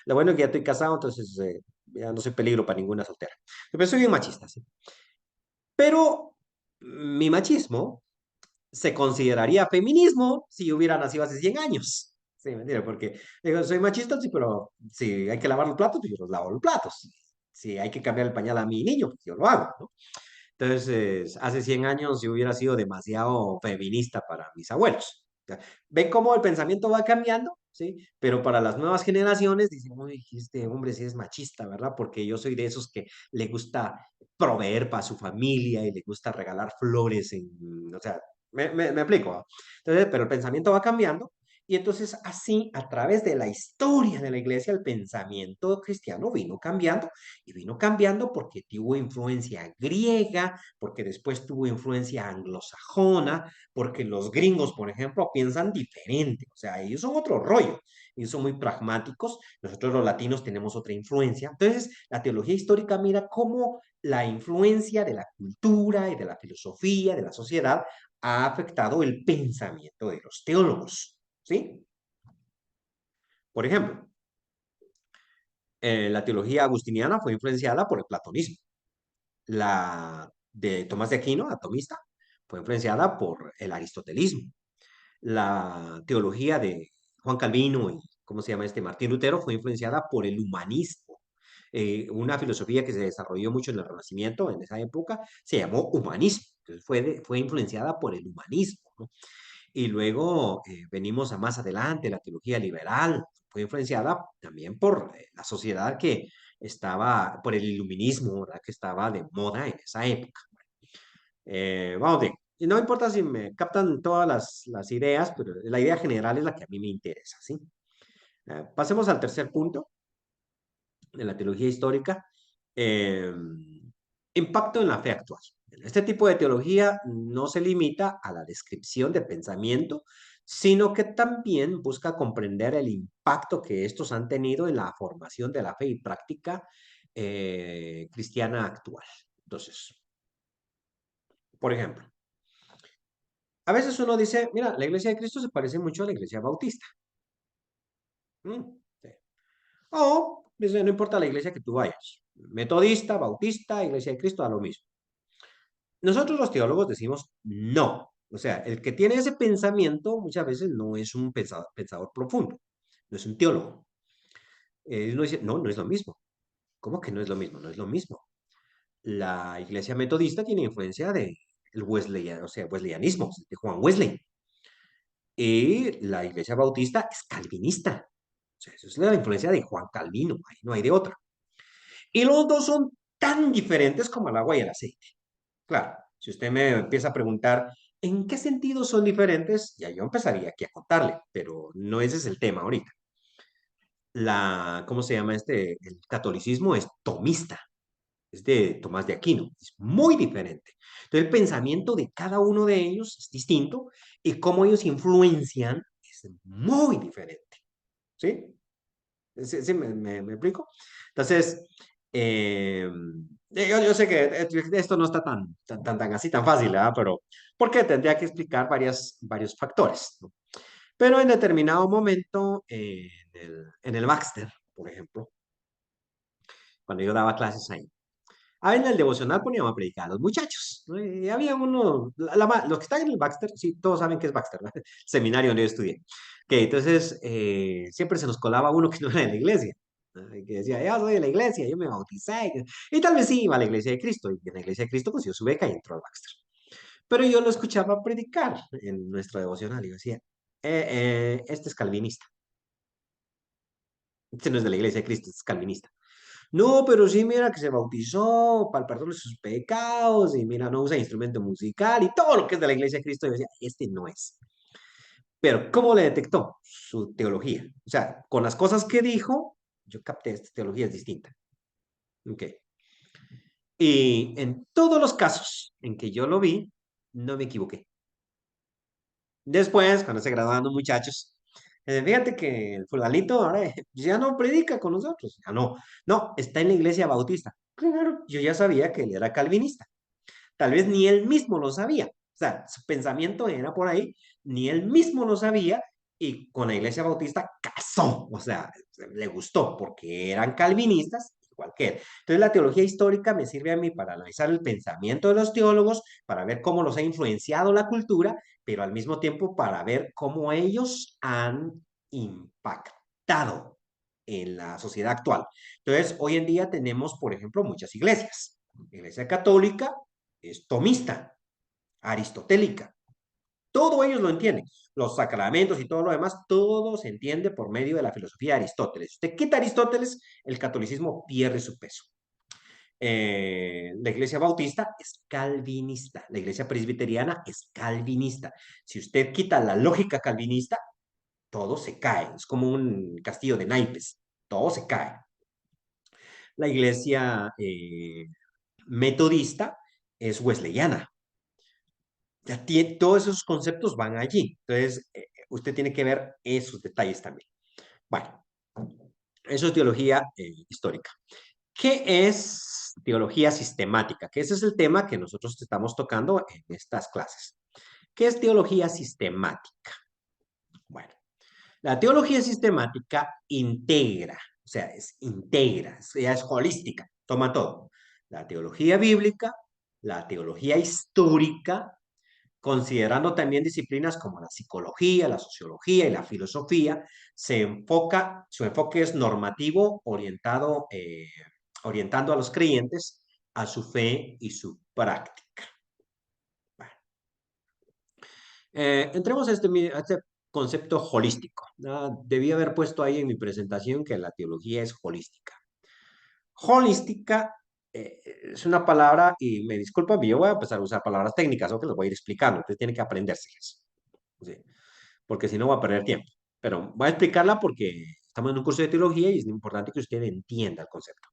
Lo bueno es que ya estoy casado, entonces ya no soy peligro para ninguna soltera. Pero soy bien machista, ¿sí? Pero mi machismo se consideraría feminismo si yo hubiera nacido hace 100 años. Sí, mentira, porque digo, soy machista, sí, pero si hay que lavar los platos, pues yo los lavo los platos. Si hay que cambiar el pañal a mi niño, pues yo lo hago, ¿no? Entonces, hace 100 años yo hubiera sido demasiado feminista para mis abuelos. O sea, ¿ven cómo el pensamiento va cambiando? ¿Sí? Pero para las nuevas generaciones dicen, uy, este hombre sí es machista, ¿verdad? Porque yo soy de esos que le gusta proveer para su familia y le gusta regalar flores o sea, me explico, ¿no? Entonces, pero el pensamiento va cambiando Y entonces así, a través de la historia de la iglesia, el pensamiento cristiano vino cambiando y vino cambiando porque tuvo influencia griega, porque después tuvo influencia anglosajona, porque los gringos, por ejemplo, piensan diferente, o sea, ellos son otro rollo, ellos son muy pragmáticos, nosotros los latinos tenemos otra influencia. Entonces, la teología histórica mira cómo la influencia de la cultura y de la filosofía, de la sociedad, ha afectado el pensamiento de los teólogos. ¿Sí? Por ejemplo, la teología agustiniana fue influenciada por el platonismo. La de Tomás de Aquino, atomista, fue influenciada por el aristotelismo. La teología de Juan Calvino y, ¿cómo se llama este? Martín Lutero fue influenciada por el humanismo. Una filosofía que se desarrolló mucho en el Renacimiento, en esa época, se llamó humanismo. Entonces fue influenciada por el humanismo, ¿no? Y luego venimos a más adelante, la teología liberal fue influenciada también por la sociedad que estaba, por el iluminismo, ¿verdad? Que estaba de moda en esa época. Vamos bien, y no importa si me captan todas las ideas, pero la idea general es la que a mí me interesa, ¿sí? Pasemos al tercer punto de la teología histórica. Eh, Impacto en la fe actual. Este tipo de teología no se limita a la descripción de pensamiento, sino que también busca comprender el impacto que estos han tenido en la formación de la fe y práctica cristiana actual. Entonces, por ejemplo, a veces uno dice, mira, la iglesia de Cristo se parece mucho a la iglesia bautista. Sí. O, dice, no importa la iglesia que tú vayas, metodista, bautista, iglesia de Cristo, da lo mismo. Nosotros los teólogos decimos no. O sea, el que tiene ese pensamiento muchas veces no es un pensador profundo, no es un teólogo. Uno dice, no, no es lo mismo. ¿Cómo que no es lo mismo? No es lo mismo. La iglesia metodista tiene influencia de el Wesleyan, o sea, wesleyanismo, de Juan Wesley. Y la iglesia bautista es calvinista. O sea, eso es la influencia de Juan Calvino, ahí no hay de otra. Y los dos son tan diferentes como el agua y el aceite. Claro, si usted me empieza a preguntar en qué sentido son diferentes, ya yo empezaría aquí a contarle, pero no ese es el tema ahorita. ¿Cómo se llama este? El catolicismo es tomista, es de Tomás de Aquino, es muy diferente. Entonces el pensamiento de cada uno de ellos es distinto y cómo ellos influencian es muy diferente, ¿sí? ¿Sí me explico? Entonces, yo sé que esto no está tan así, tan fácil, ¿verdad? Pero, porque tendría que explicar varios factores, ¿no? Pero en determinado momento, en el Baxter, por ejemplo, cuando yo daba clases ahí, en el devocional poníamos a predicar a los muchachos, ¿no? Y había uno, los que están en el Baxter, sí, todos saben que es Baxter, ¿no? El seminario donde yo estudié. Que entonces siempre se nos colaba uno que no era de la iglesia, ¿no? Y que decía, yo soy de la iglesia, yo me bauticé. Y tal vez sí iba a la iglesia de Cristo, y en la iglesia de Cristo consiguió su beca y entró al Baxter. Pero yo lo escuchaba predicar en nuestro devocional y yo decía, este es calvinista, este no es de la iglesia de Cristo, este es calvinista. No, pero sí, mira que se bautizó para el perdón de sus pecados y mira, no usa instrumento musical y todo lo que es de la iglesia de Cristo. Yo decía, este no es. Pero, ¿cómo le detectó? Su teología. O sea, con las cosas que dijo, yo capté, esta teología es distinta. Ok. Y en todos los casos en que yo lo vi, no me equivoqué. Después, cuando se graduaron los muchachos, fíjate que el fulanito ahora ya no predica con nosotros. Ya no, no, está en la iglesia bautista. Claro, yo ya sabía que él era calvinista. Tal vez ni él mismo lo sabía. O sea, su pensamiento era por ahí, ni él mismo lo sabía y con la iglesia bautista casó. O sea, le gustó porque eran calvinistas igual que él. Entonces la teología histórica me sirve a mí para analizar el pensamiento de los teólogos, para ver cómo los ha influenciado la cultura, pero al mismo tiempo para ver cómo ellos han impactado en la sociedad actual. Entonces, hoy en día tenemos, por ejemplo, muchas iglesias. La iglesia católica es tomista, aristotélica. Todo ellos lo entienden. Los sacramentos y todo lo demás, todo se entiende por medio de la filosofía de Aristóteles. Usted quita a Aristóteles, el catolicismo pierde su peso. La iglesia bautista es calvinista, la iglesia presbiteriana es calvinista. Si usted quita la lógica calvinista, todo se cae, es como un castillo de naipes, todo se cae. La iglesia metodista es wesleyana. Ya todos esos conceptos van allí. Entonces, usted tiene que ver esos detalles también. Bueno, eso es teología histórica. ¿Qué es teología sistemática? Que ese es el tema que nosotros estamos tocando en estas clases. ¿Qué es teología sistemática? Bueno, la teología sistemática integra, o sea, ya es holística, toma todo. La teología bíblica, la teología histórica, considerando también disciplinas como la psicología, la sociología y la filosofía, su enfoque es normativo, orientando a los creyentes a su fe y su práctica. Bueno, entremos a este concepto holístico. Debí haber puesto ahí en mi presentación que la teología es holística. Holística es una palabra, y me disculpa, yo voy a empezar a usar palabras técnicas, o que les voy a ir explicando, ustedes tienen que aprendérselas, ¿sí? Porque si no va a perder tiempo. Pero voy a explicarla porque estamos en un curso de teología y es importante que usted entienda el concepto.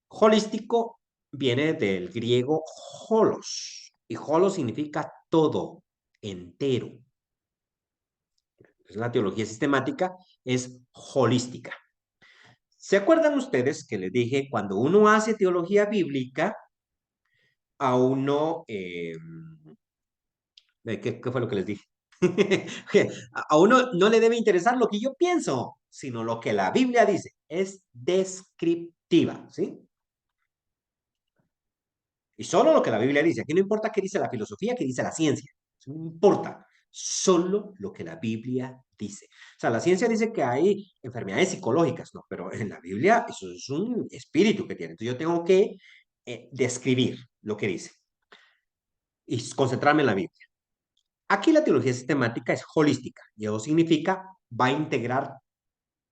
Holístico viene del griego holos, y holos significa todo, entero. La teología sistemática es holística. ¿Se acuerdan ustedes que les dije, cuando uno hace teología bíblica, a uno, ¿qué fue lo que les dije? A uno no le debe interesar lo que yo pienso, sino lo que la Biblia dice. Es descriptiva, ¿sí? Y solo lo que la Biblia dice. Aquí no importa qué dice la filosofía, qué dice la ciencia. Eso no importa. Solo lo que la Biblia dice. O sea, la ciencia dice que hay enfermedades psicológicas, ¿no? Pero en la Biblia eso es un espíritu que tiene. Entonces yo tengo que describir lo que dice y concentrarme en la Biblia. Aquí la teología sistemática es holística y eso significa va a integrar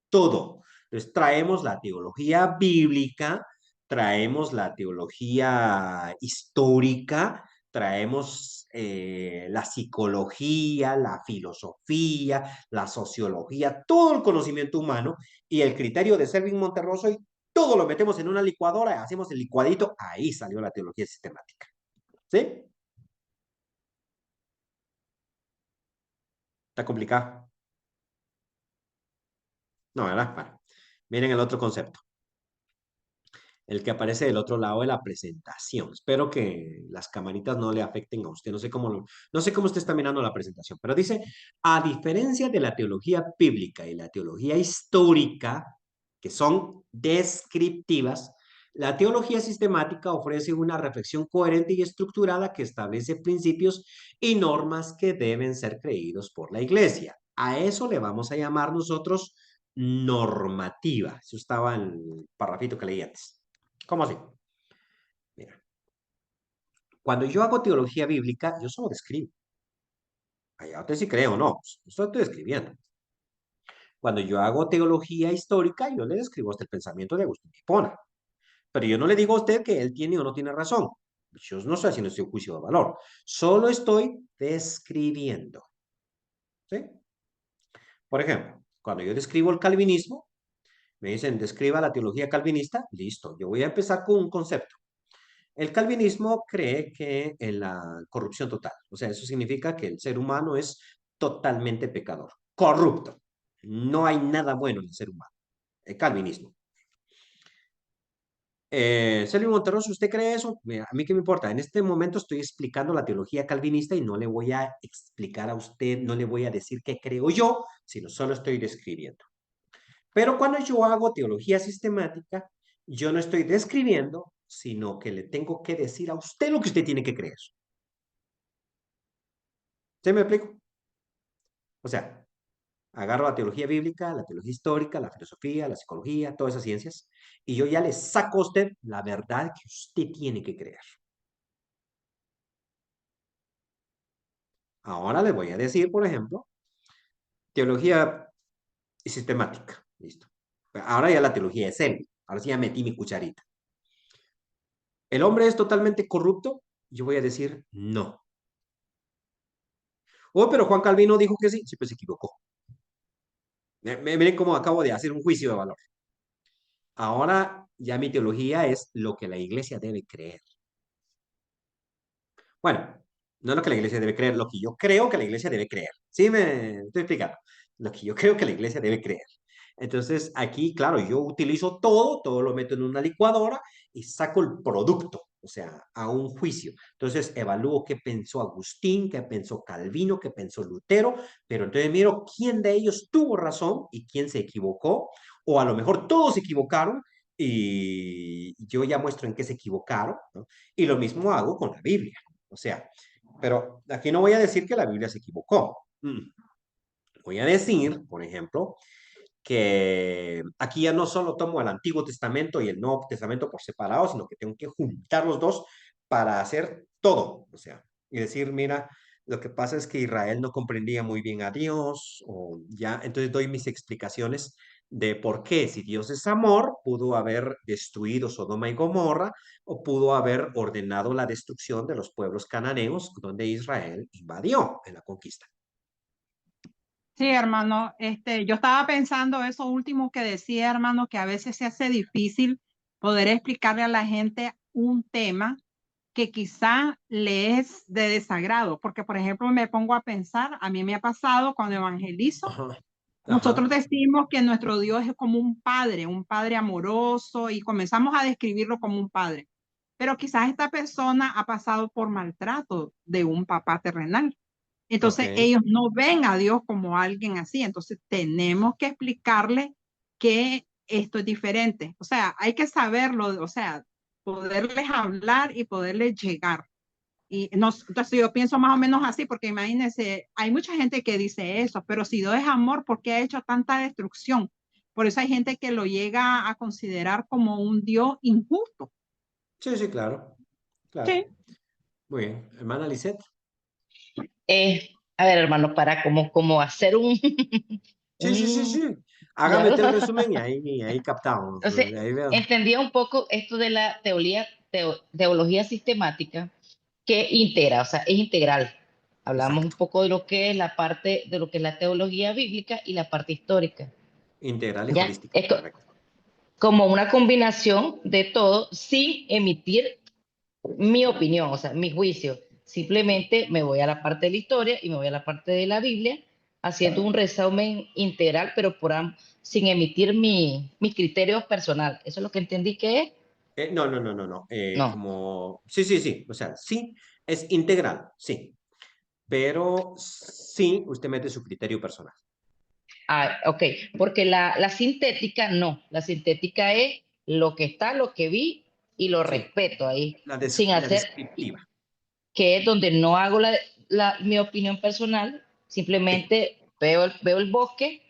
todo. Entonces traemos la teología bíblica, traemos la teología histórica, traemos la psicología, la filosofía, la sociología, todo el conocimiento humano y el criterio de Servin Monterroso y todo lo metemos en una licuadora, hacemos el licuadito, ahí salió la teología sistemática. ¿Sí? ¿Está complicado? No, ¿verdad? Bueno, miren el otro concepto, el que aparece del otro lado de la presentación. Espero que las camaritas no le afecten a usted. No sé cómo usted está mirando la presentación, pero dice, a diferencia de la teología bíblica y la teología histórica, que son descriptivas, la teología sistemática ofrece una reflexión coherente y estructurada que establece principios y normas que deben ser creídos por la iglesia. A eso le vamos a llamar nosotros normativa. Eso estaba en el parrafito que leí antes. ¿Cómo así? Mira, cuando yo hago teología bíblica, yo solo describo. Allá usted sí creo, no, yo estoy escribiendo. Cuando yo hago teología histórica, yo le describo hasta el pensamiento de Agustín de Hipona. Pero yo no le digo a usted que él tiene o no tiene razón. Yo no estoy haciendo este juicio de valor. Solo estoy describiendo. ¿Sí? Por ejemplo, cuando yo describo el calvinismo, me dicen, describa la teología calvinista. Listo, yo voy a empezar con un concepto. El calvinismo cree que en la corrupción total, o sea, eso significa que el ser humano es totalmente pecador, corrupto. No hay nada bueno en el ser humano. El calvinismo. Sergio Monterroso, ¿usted cree eso? Mira, a mí qué me importa. En este momento estoy explicando la teología calvinista y no le voy a explicar a usted, no le voy a decir qué creo yo, sino solo estoy describiendo. Pero cuando yo hago teología sistemática, yo no estoy describiendo, sino que le tengo que decir a usted lo que usted tiene que creer. ¿Se me explico? O sea, agarro la teología bíblica, la teología histórica, la filosofía, la psicología, todas esas ciencias, y yo ya le saco a usted la verdad que usted tiene que creer. Ahora le voy a decir, por ejemplo, teología sistemática. Listo. Ahora ya la teología es él. Ahora sí ya metí mi cucharita. ¿El hombre es totalmente corrupto? Yo voy a decir no. Oh, pero Juan Calvino dijo que sí. Sí, pues se equivocó. Miren cómo acabo de hacer un juicio de valor. Ahora ya mi teología es lo que la iglesia debe creer. Bueno, no es lo que la iglesia debe creer, lo que yo creo que la iglesia debe creer. ¿Sí me estoy explicando? Lo que yo creo que la iglesia debe creer. Entonces, aquí, claro, yo utilizo todo lo meto en una licuadora y saco el producto, o sea, a un juicio. Entonces, evalúo qué pensó Agustín, qué pensó Calvino, qué pensó Lutero, pero entonces miro quién de ellos tuvo razón y quién se equivocó, o a lo mejor todos se equivocaron y yo ya muestro en qué se equivocaron, ¿no? Y lo mismo hago con la Biblia. O sea, pero aquí no voy a decir que la Biblia se equivocó. Voy a decir, por ejemplo, que aquí ya no solo tomo el Antiguo Testamento y el Nuevo Testamento por separado, sino que tengo que juntar los dos para hacer todo. O sea, y decir, mira, lo que pasa es que Israel no comprendía muy bien a Dios, o ya, entonces doy mis explicaciones de por qué, si Dios es amor, pudo haber destruido Sodoma y Gomorra, o pudo haber ordenado la destrucción de los pueblos cananeos, donde Israel invadió en la conquista. Sí, hermano, yo estaba pensando eso último que decía, hermano, que a veces se hace difícil poder explicarle a la gente un tema que quizá le es de desagrado, porque por ejemplo me pongo a pensar, a mí me ha pasado cuando evangelizo, Ajá, nosotros ajá, decimos que nuestro Dios es como un padre amoroso y comenzamos a describirlo como un padre, pero quizás esta persona ha pasado por maltrato de un papá terrenal. ok. Entonces ellos no ven a Dios como alguien así. Entonces tenemos que explicarle que esto es diferente. O sea, hay que saberlo, o sea, poderles hablar y poderles llegar. Y no, entonces yo pienso más o menos así, porque imagínense, hay mucha gente que dice eso, pero si Dios es amor, ¿por qué ha hecho tanta destrucción? Por eso hay gente que lo llega a considerar como un Dios injusto. Sí, sí, claro, claro. Sí. Muy bien. Hermana Lisette. A ver, hermano, para como hacer un, Sí, sí, sí, un, sí. ya Hágame lo, usted el resumen y ahí captamos. entonces, Ahí veo. entendía un poco esto de la teología sistemática que integra, o sea, es integral. Hablamos un Exacto. poco de lo que es la parte de lo que es la teología bíblica y la parte histórica. Integral y Ya, holística, esto correcto. como una combinación de todo sin emitir mi opinión, o sea, mi juicio. Sí. Simplemente me voy a la parte de la historia y me voy a la parte de la Biblia, haciendo un resumen integral, pero sin emitir mi criterio personal. ¿Eso es lo que entendí que es? No, no, no, no, no. No. Como, sí, sí, sí. O sea, sí, es integral, sí. Pero sí, usted mete su criterio personal. Ah, ok, porque la sintética no. La sintética es lo que está, lo que vi y lo Sí. respeto ahí, sin La hacer, descriptiva. que es donde no hago mi opinión personal, Sí, simplemente veo el bosque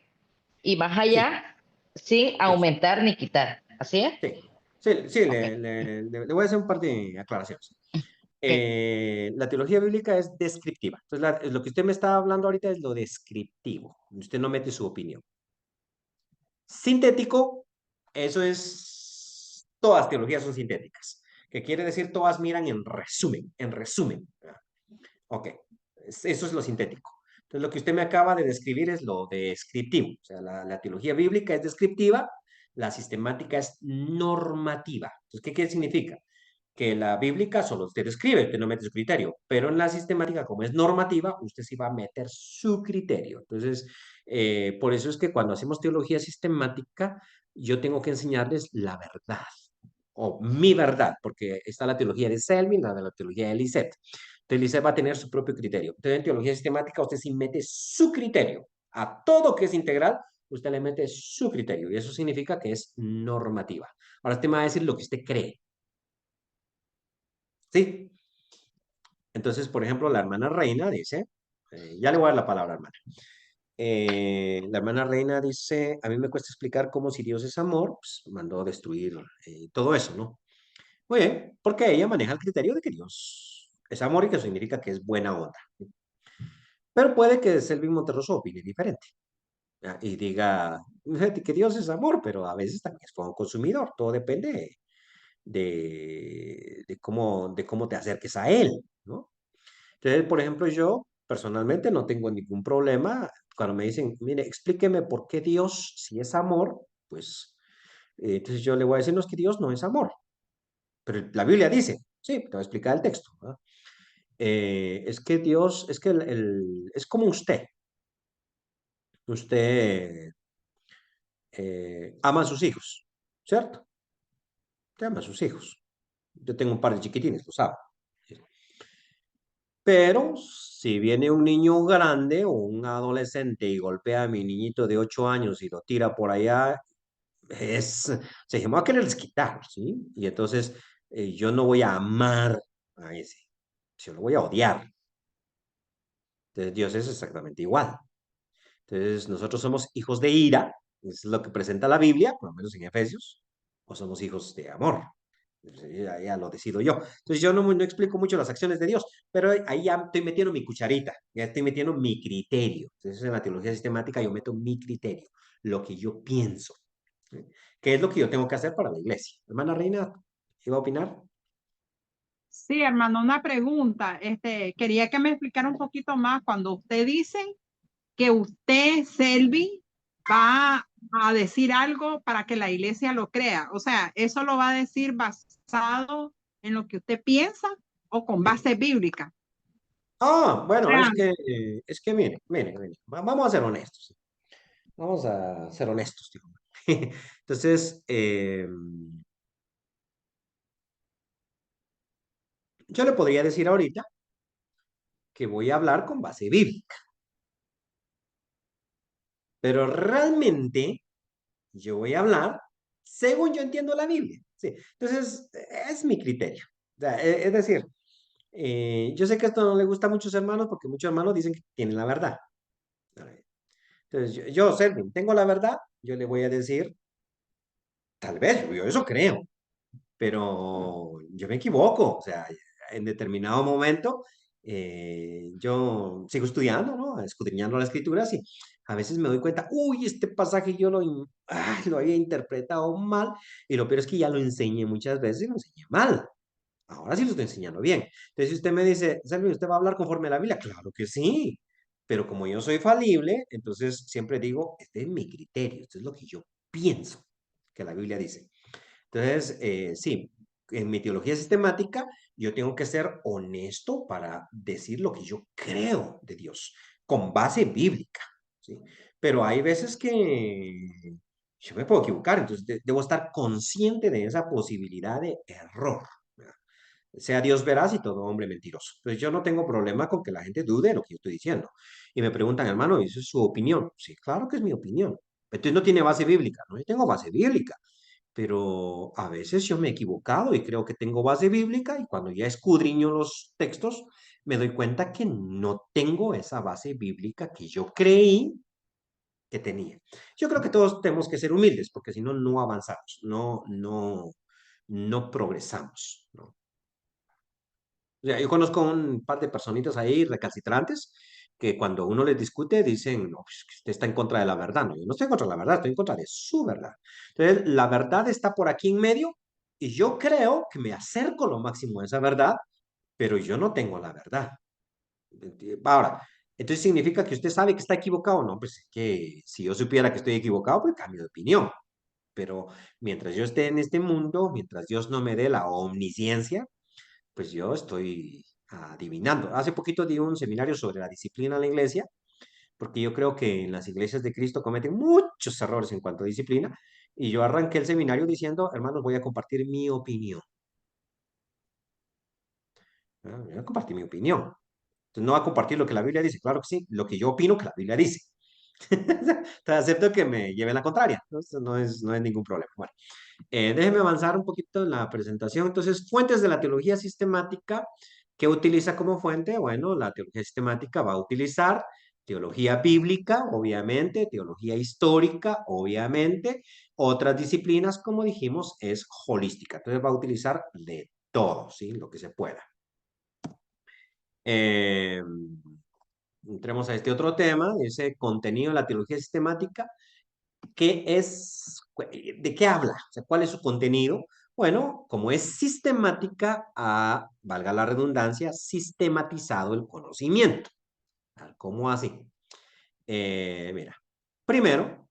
y más sí, allá sin sí, aumentar ni quitar. ¿Así es? sí. Sí, sí, Ok. le voy a hacer un par de aclaraciones. Ok. La teología bíblica es descriptiva. Entonces, lo que usted me está hablando ahorita es lo descriptivo. Usted no mete su opinión. Sintético, eso es, todas teologías son sintéticas, que quiere decir todas miran en resumen, en resumen. Ok, eso es lo sintético. Entonces, lo que usted me acaba de describir es lo descriptivo. O sea, la teología bíblica es descriptiva, la sistemática es normativa. Entonces, ¿qué significa? Que la bíblica solo usted escribe, usted no mete su criterio, pero en la sistemática, como es normativa, usted sí va a meter su criterio. Entonces, por eso es que cuando hacemos teología sistemática, yo tengo que enseñarles la verdad, o mi verdad, porque está la teología de Selby, la teología de Lisette. Entonces, Lisette va a tener su propio criterio. Entonces, en teología sistemática, usted sí mete su criterio. A todo que es integral, usted le mete su criterio, y eso significa que es normativa. Ahora usted me va a decir lo que usted cree. ¿Sí? Entonces, por ejemplo, la hermana Reina dice, ya le voy a dar la palabra, hermana. La hermana Reina dice, a mí me cuesta explicar cómo si Dios es amor, pues mandó a destruir todo eso, ¿no? Muy bien, porque ella maneja el criterio de que Dios es amor y que eso significa que es buena onda. Pero puede que Selvin Monterroso opine diferente, ¿ya? Y diga que Dios es amor, pero a veces también es como consumidor. Todo depende de cómo te acerques a Él, ¿no? Entonces, por ejemplo, yo personalmente no tengo ningún problema cuando me dicen, mire, explíqueme por qué Dios, si es amor, pues entonces yo le voy a decir, no, es que Dios no es amor, pero la Biblia dice, sí, te voy a explicar el texto, ¿verdad? Es que Dios, es que es como usted ama a sus hijos, ¿cierto? Usted ama a sus hijos. Yo tengo un par de chiquitines, lo sabe. Pero si viene un niño grande o un adolescente y golpea a mi niñito de 8 años y lo tira por allá, se me va a querer desquitar, ¿sí? Y entonces yo no voy a amar a ese, yo lo voy a odiar. Entonces Dios es exactamente igual. Entonces nosotros somos hijos de ira, es lo que presenta la Biblia, por lo menos en Efesios, o somos hijos de amor. Ya lo decido yo. Entonces yo no explico mucho las acciones de Dios, pero ahí ya estoy metiendo mi cucharita, ya estoy metiendo mi criterio. Entonces en la teología sistemática yo meto mi criterio, lo que yo pienso. ¿Sí? ¿Qué es lo que yo tengo que hacer para la iglesia? Hermana Reina, ¿iba a opinar? Sí, hermano, una pregunta. Quería que me explicara un poquito más cuando usted dice que usted, Selvi, va a decir algo para que la iglesia lo crea. O sea, ¿eso lo va a decir basado en lo que usted piensa o con Sí. base bíblica? Bueno, Sea, mire, vamos a ser honestos. Vamos a ser honestos, digo. Entonces, yo le podría decir ahorita que voy a hablar con base bíblica, pero realmente yo voy a hablar según yo entiendo la Biblia. Sí. Entonces, es mi criterio. O sea, es decir, yo sé que esto no le gusta a muchos hermanos porque muchos hermanos dicen que tienen la verdad. Entonces, Selvin, tengo la verdad, yo le voy a decir, tal vez, yo eso creo, pero yo me equivoco, o sea, en determinado momento yo sigo estudiando, ¿no? Escudriñando las escrituras y a veces me doy cuenta, uy, este pasaje yo lo había interpretado mal y lo peor es que ya lo enseñé muchas veces y lo enseñé mal. Ahora sí lo estoy enseñando bien. Entonces, si usted me dice, Sergio, ¿usted va a hablar conforme a la Biblia? Claro que sí. Pero como yo soy falible, entonces siempre digo, este es mi criterio, esto es lo que yo pienso que la Biblia dice. Entonces, sí, en mi teología sistemática yo tengo que ser honesto para decir lo que yo creo de Dios, con base bíblica, ¿sí? Pero hay veces que yo me puedo equivocar, entonces debo estar consciente de esa posibilidad de error, ¿verdad? Sea Dios veraz y todo hombre mentiroso. Entonces yo no tengo problema con que la gente dude de lo que yo estoy diciendo. Y me preguntan, hermano, ¿y eso es su opinión? Sí, claro que es mi opinión. Entonces no tiene base bíblica, no, yo tengo base bíblica, pero a veces yo me he equivocado y creo que tengo base bíblica y cuando ya escudriño los textos me doy cuenta que no tengo esa base bíblica que yo creí que tenía. Yo creo que todos tenemos que ser humildes porque si no, no avanzamos, no progresamos, ¿no? O sea, yo conozco un par de personitas ahí recalcitrantes que cuando uno les discute dicen, no, pues, que usted está en contra de la verdad. No, yo no estoy en contra de la verdad, estoy en contra de su verdad. Entonces, la verdad está por aquí en medio y yo creo que me acerco lo máximo a esa verdad, pero yo no tengo la verdad. Ahora, entonces significa que usted sabe que está equivocado. No, pues es que si yo supiera que estoy equivocado, pues cambio de opinión. Pero mientras yo esté en este mundo, mientras Dios no me dé la omnisciencia, pues yo estoy adivinando. Hace poquito di un seminario sobre la disciplina en la iglesia, porque yo creo que en las iglesias de Cristo cometen muchos errores en cuanto a disciplina, y yo arranqué el seminario diciendo, hermanos, voy a compartir mi opinión. Voy a compartir mi opinión. Entonces, no va a compartir lo que la Biblia dice, claro que sí, lo que yo opino que la Biblia dice. Entonces, acepto que me lleven la contraria, ¿no? Eso no es ningún problema. Bueno, déjeme avanzar un poquito en la presentación. Entonces, fuentes de la teología sistemática, ¿qué utiliza como fuente? Bueno, la teología sistemática va a utilizar teología bíblica, obviamente, teología histórica, obviamente. Otras disciplinas, como dijimos, es holística. Entonces, va a utilizar de todo, ¿sí? Lo que se pueda. Eh, entremos a este otro tema, ese contenido de la teología sistemática. ¿De qué habla? O sea, ¿cuál es su contenido? Bueno, como es sistemática, valga la redundancia, sistematizado el conocimiento. ¿Cómo así? Mira, primero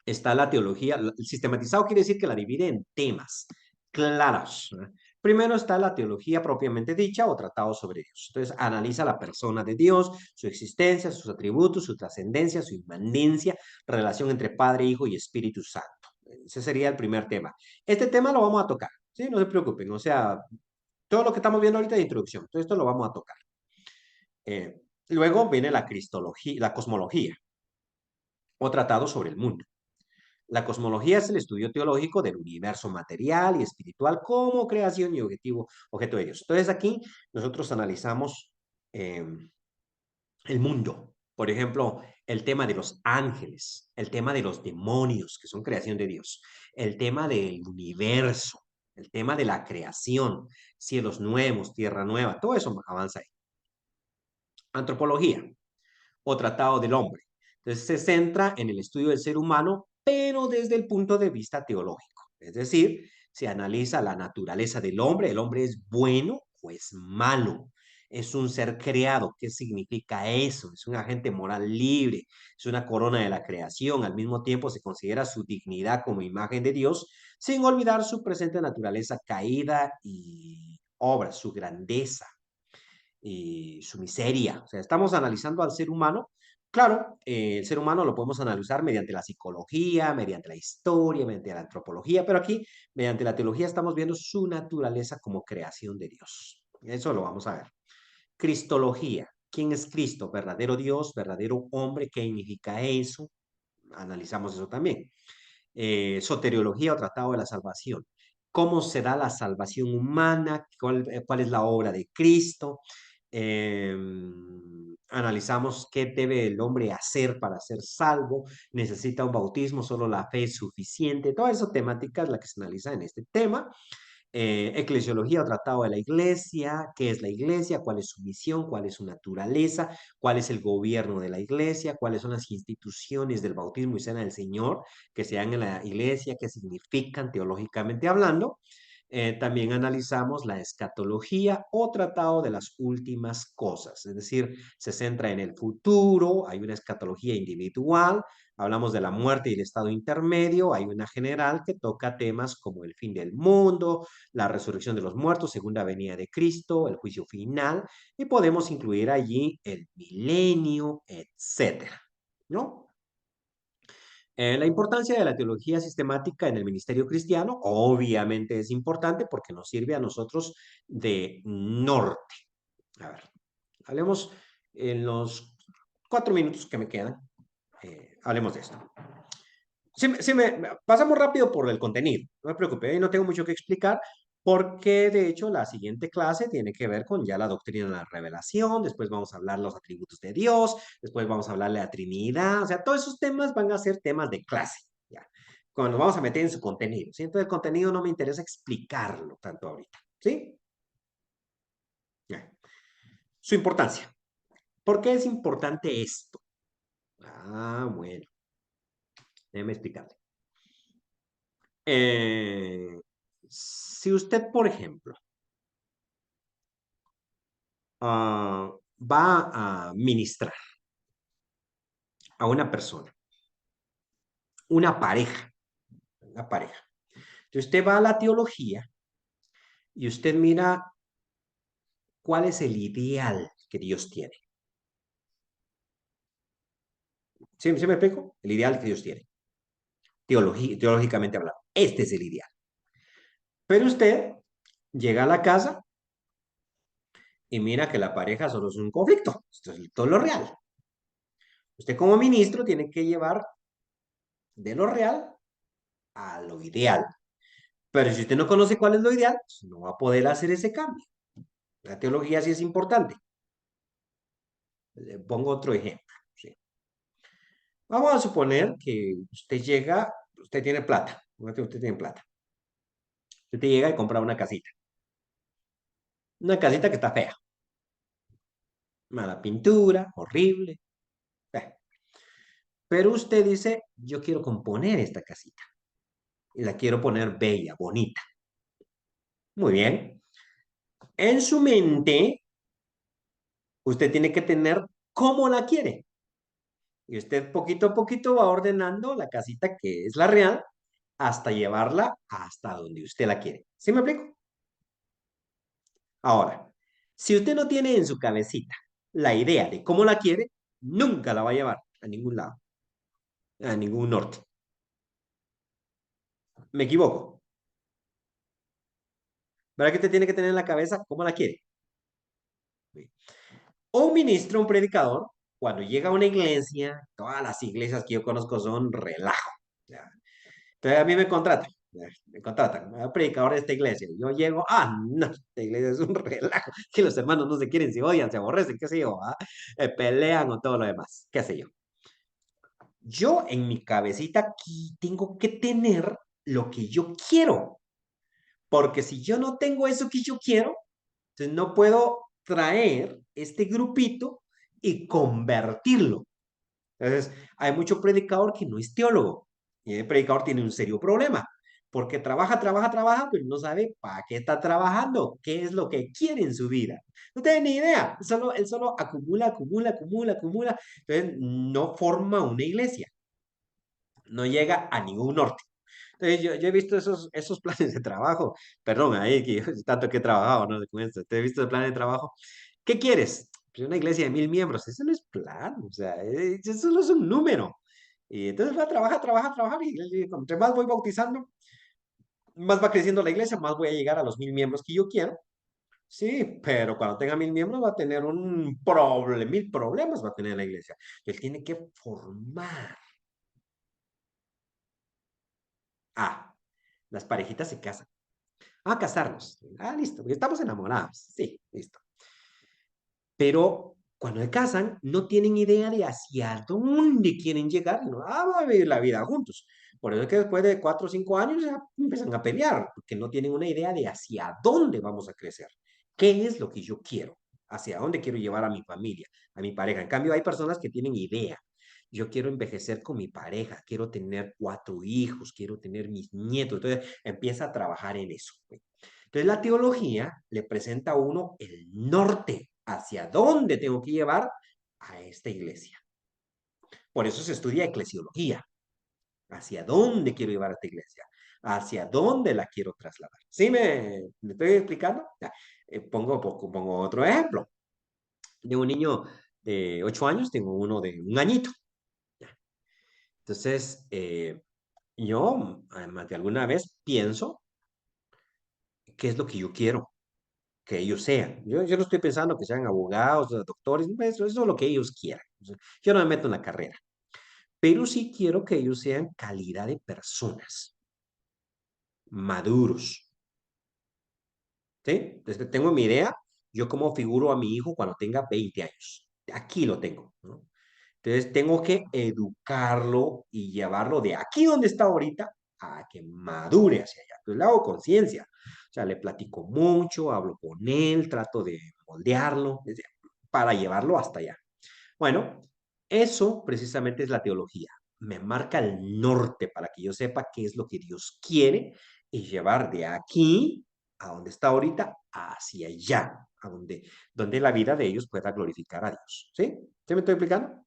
está la teología. El sistematizado quiere decir que la divide en temas claros. Primero está la teología propiamente dicha o tratado sobre Dios. Entonces analiza la persona de Dios, su existencia, sus atributos, su trascendencia, su inmanencia, relación entre Padre, Hijo y Espíritu Santo. Ese sería el primer tema. Este tema lo vamos a tocar, ¿sí? No se preocupen, o sea, todo lo que estamos viendo ahorita de introducción, todo esto lo vamos a tocar. Luego viene la cristología, la cosmología, o tratado sobre el mundo. La cosmología es el estudio teológico del universo material y espiritual como creación y objeto de Dios. Entonces aquí nosotros analizamos el mundo. Por ejemplo, el tema de los ángeles, el tema de los demonios, que son creación de Dios, el tema del universo, el tema de la creación, cielos nuevos, tierra nueva, todo eso avanza ahí. Antropología o tratado del hombre. Entonces se centra en el estudio del ser humano, pero desde el punto de vista teológico. Es decir, se analiza la naturaleza del hombre. ¿El hombre es bueno o es malo? Es un ser creado. ¿Qué significa eso? Es un agente moral libre. Es una corona de la creación. Al mismo tiempo se considera su dignidad como imagen de Dios, sin olvidar su presente naturaleza caída y obra, su grandeza y su miseria. O sea, estamos analizando al ser humano. Claro, el ser humano lo podemos analizar mediante la psicología, mediante la historia, mediante la antropología, pero aquí, mediante la teología, estamos viendo su naturaleza como creación de Dios. Eso lo vamos a ver. Cristología. ¿Quién es Cristo? ¿Verdadero Dios? ¿Verdadero hombre? ¿Qué significa eso? Analizamos eso también. Soteriología o tratado de la salvación. ¿Cómo se da la salvación humana? ¿Cuál es la obra de Cristo? Eh, Analizamos qué debe el hombre hacer para ser salvo. ¿Necesita un bautismo? ¿Solo la fe es suficiente? Todas esas temáticas las que se analiza en este tema. Eclesiología o tratado de la iglesia, qué es la iglesia, cuál es su misión, cuál es su naturaleza, cuál es el gobierno de la iglesia, cuáles son las instituciones del bautismo y cena del Señor que se dan en la iglesia, qué significan teológicamente hablando. También analizamos la escatología o tratado de las últimas cosas, es decir, se centra en el futuro, hay una escatología individual, hablamos de la muerte y el estado intermedio, hay una general que toca temas como el fin del mundo, la resurrección de los muertos, segunda venida de Cristo, el juicio final, y podemos incluir allí el milenio, etcétera, ¿no? La importancia de la teología sistemática en el ministerio cristiano obviamente es importante porque nos sirve a nosotros de norte. A ver, hablemos en los 4 minutos que me quedan, hablemos de esto. Pasamos rápido por el contenido, no me preocupe, no tengo mucho que explicar, porque de hecho la siguiente clase tiene que ver con ya la doctrina de la revelación, después vamos a hablar los atributos de Dios, después vamos a hablar de la Trinidad, o sea, todos esos temas van a ser temas de clase, ¿ya? Cuando nos vamos a meter en su contenido, ¿sí? Entonces el contenido no me interesa explicarlo tanto ahorita, ¿sí? Ya. Su importancia. ¿Por qué es importante esto? Bueno, déjeme explicarle. Si usted, por ejemplo, va a ministrar a una persona, una pareja. Entonces usted va a la teología y usted mira cuál es el ideal que Dios tiene. ¿Sí me explico? El ideal que Dios tiene. Teológicamente hablando. Este es el ideal. Pero usted llega a la casa y mira que la pareja solo es un conflicto. Esto es todo lo real. Usted como ministro tiene que llevar de lo real a lo ideal. Pero si usted no conoce cuál es lo ideal, pues no va a poder hacer ese cambio. La teología sí es importante. Le pongo otro ejemplo. ¿Sí? Vamos a suponer que usted llega, usted tiene plata. Usted tiene plata. Usted llega y compra una casita. Una casita que está fea. Mala pintura, horrible. Pero usted dice, yo quiero componer esta casita. Y la quiero poner bella, bonita. Muy bien. En su mente, usted tiene que tener cómo la quiere. Y usted poquito a poquito va ordenando la casita que es la real hasta llevarla hasta donde usted la quiere. ¿Sí me explico? Ahora, si usted no tiene en su cabecita la idea de cómo la quiere, nunca la va a llevar a ningún lado, a ningún norte. ¿Me equivoco? ¿Verdad que usted tiene que tener en la cabeza cómo la quiere? Un ministro, un predicador, cuando llega a una iglesia, todas las iglesias que yo conozco son relajo. ¿Ya? Entonces a mí me contratan, predicador de esta iglesia. Yo llego, no, esta iglesia es un relajo, que los hermanos no se quieren, se odian, se aborrecen, qué sé yo, pelean o todo lo demás, qué sé yo. Yo en mi cabecita aquí tengo que tener lo que yo quiero, porque si yo no tengo eso que yo quiero, entonces no puedo traer este grupito y convertirlo. Entonces, hay mucho predicador que no es teólogo. Y el predicador tiene un serio problema, porque trabaja, pero no sabe para qué está trabajando, qué es lo que quiere en su vida. No tiene ni idea. Él solo acumula. Entonces, no forma una iglesia. No llega a ningún norte. Entonces, yo he visto esos planes de trabajo. Perdón, ahí que tanto que he trabajado, ¿no? Con esto. Te he visto el plan de trabajo. ¿Qué quieres? Pues una iglesia de 1000 miembros. Eso no es plan, o sea, eso solo es un número. Y entonces va a trabajar. Y entre más voy bautizando, más va creciendo la iglesia, más voy a llegar a los 1000 miembros que yo quiero. Sí, pero cuando tenga 1000 miembros va a tener un problema, 1000 problemas va a tener la iglesia. Él tiene que formar. Las parejitas se casan. Casarnos. Listo, porque estamos enamorados. Sí, listo. Pero cuando se casan, no tienen idea de hacia dónde quieren llegar. No, vamos a vivir la vida juntos. Por eso es que después de 4 o 5 años ya empiezan a pelear, porque no tienen una idea de hacia dónde vamos a crecer. ¿Qué es lo que yo quiero? ¿Hacia dónde quiero llevar a mi familia, a mi pareja? En cambio, hay personas que tienen idea. Yo quiero envejecer con mi pareja, quiero tener 4 hijos, quiero tener mis nietos. Entonces empieza a trabajar en eso. Entonces la teología le presenta a uno el norte, hacia dónde tengo que llevar a esta iglesia. Por eso se estudia eclesiología. ¿Hacia dónde quiero llevar a esta iglesia? ¿Hacia dónde la quiero trasladar? ¿Sí me estoy explicando? Ya, pongo otro ejemplo. De un niño de 8 años, tengo uno de 1 añito. Ya. Entonces, yo, además de alguna vez, pienso qué es lo que yo quiero que ellos sean. Yo no estoy pensando que sean abogados, doctores, eso es lo que ellos quieran. Yo no me meto en la carrera, pero sí quiero que ellos sean calidad de personas, maduros. ¿Sí? Entonces tengo mi idea, yo como figuro a mi hijo cuando tenga 20 años. Aquí lo tengo, ¿no? Entonces tengo que educarlo y llevarlo de aquí donde está ahorita a que madure hacia allá. Entonces le hago conciencia. O sea, le platico mucho, hablo con él, trato de moldearlo para llevarlo hasta allá. Bueno, eso precisamente es la teología. Me marca el norte para que yo sepa qué es lo que Dios quiere y llevar de aquí a donde está ahorita hacia allá, donde la vida de ellos pueda glorificar a Dios. ¿Sí? ¿Sí me estoy explicando?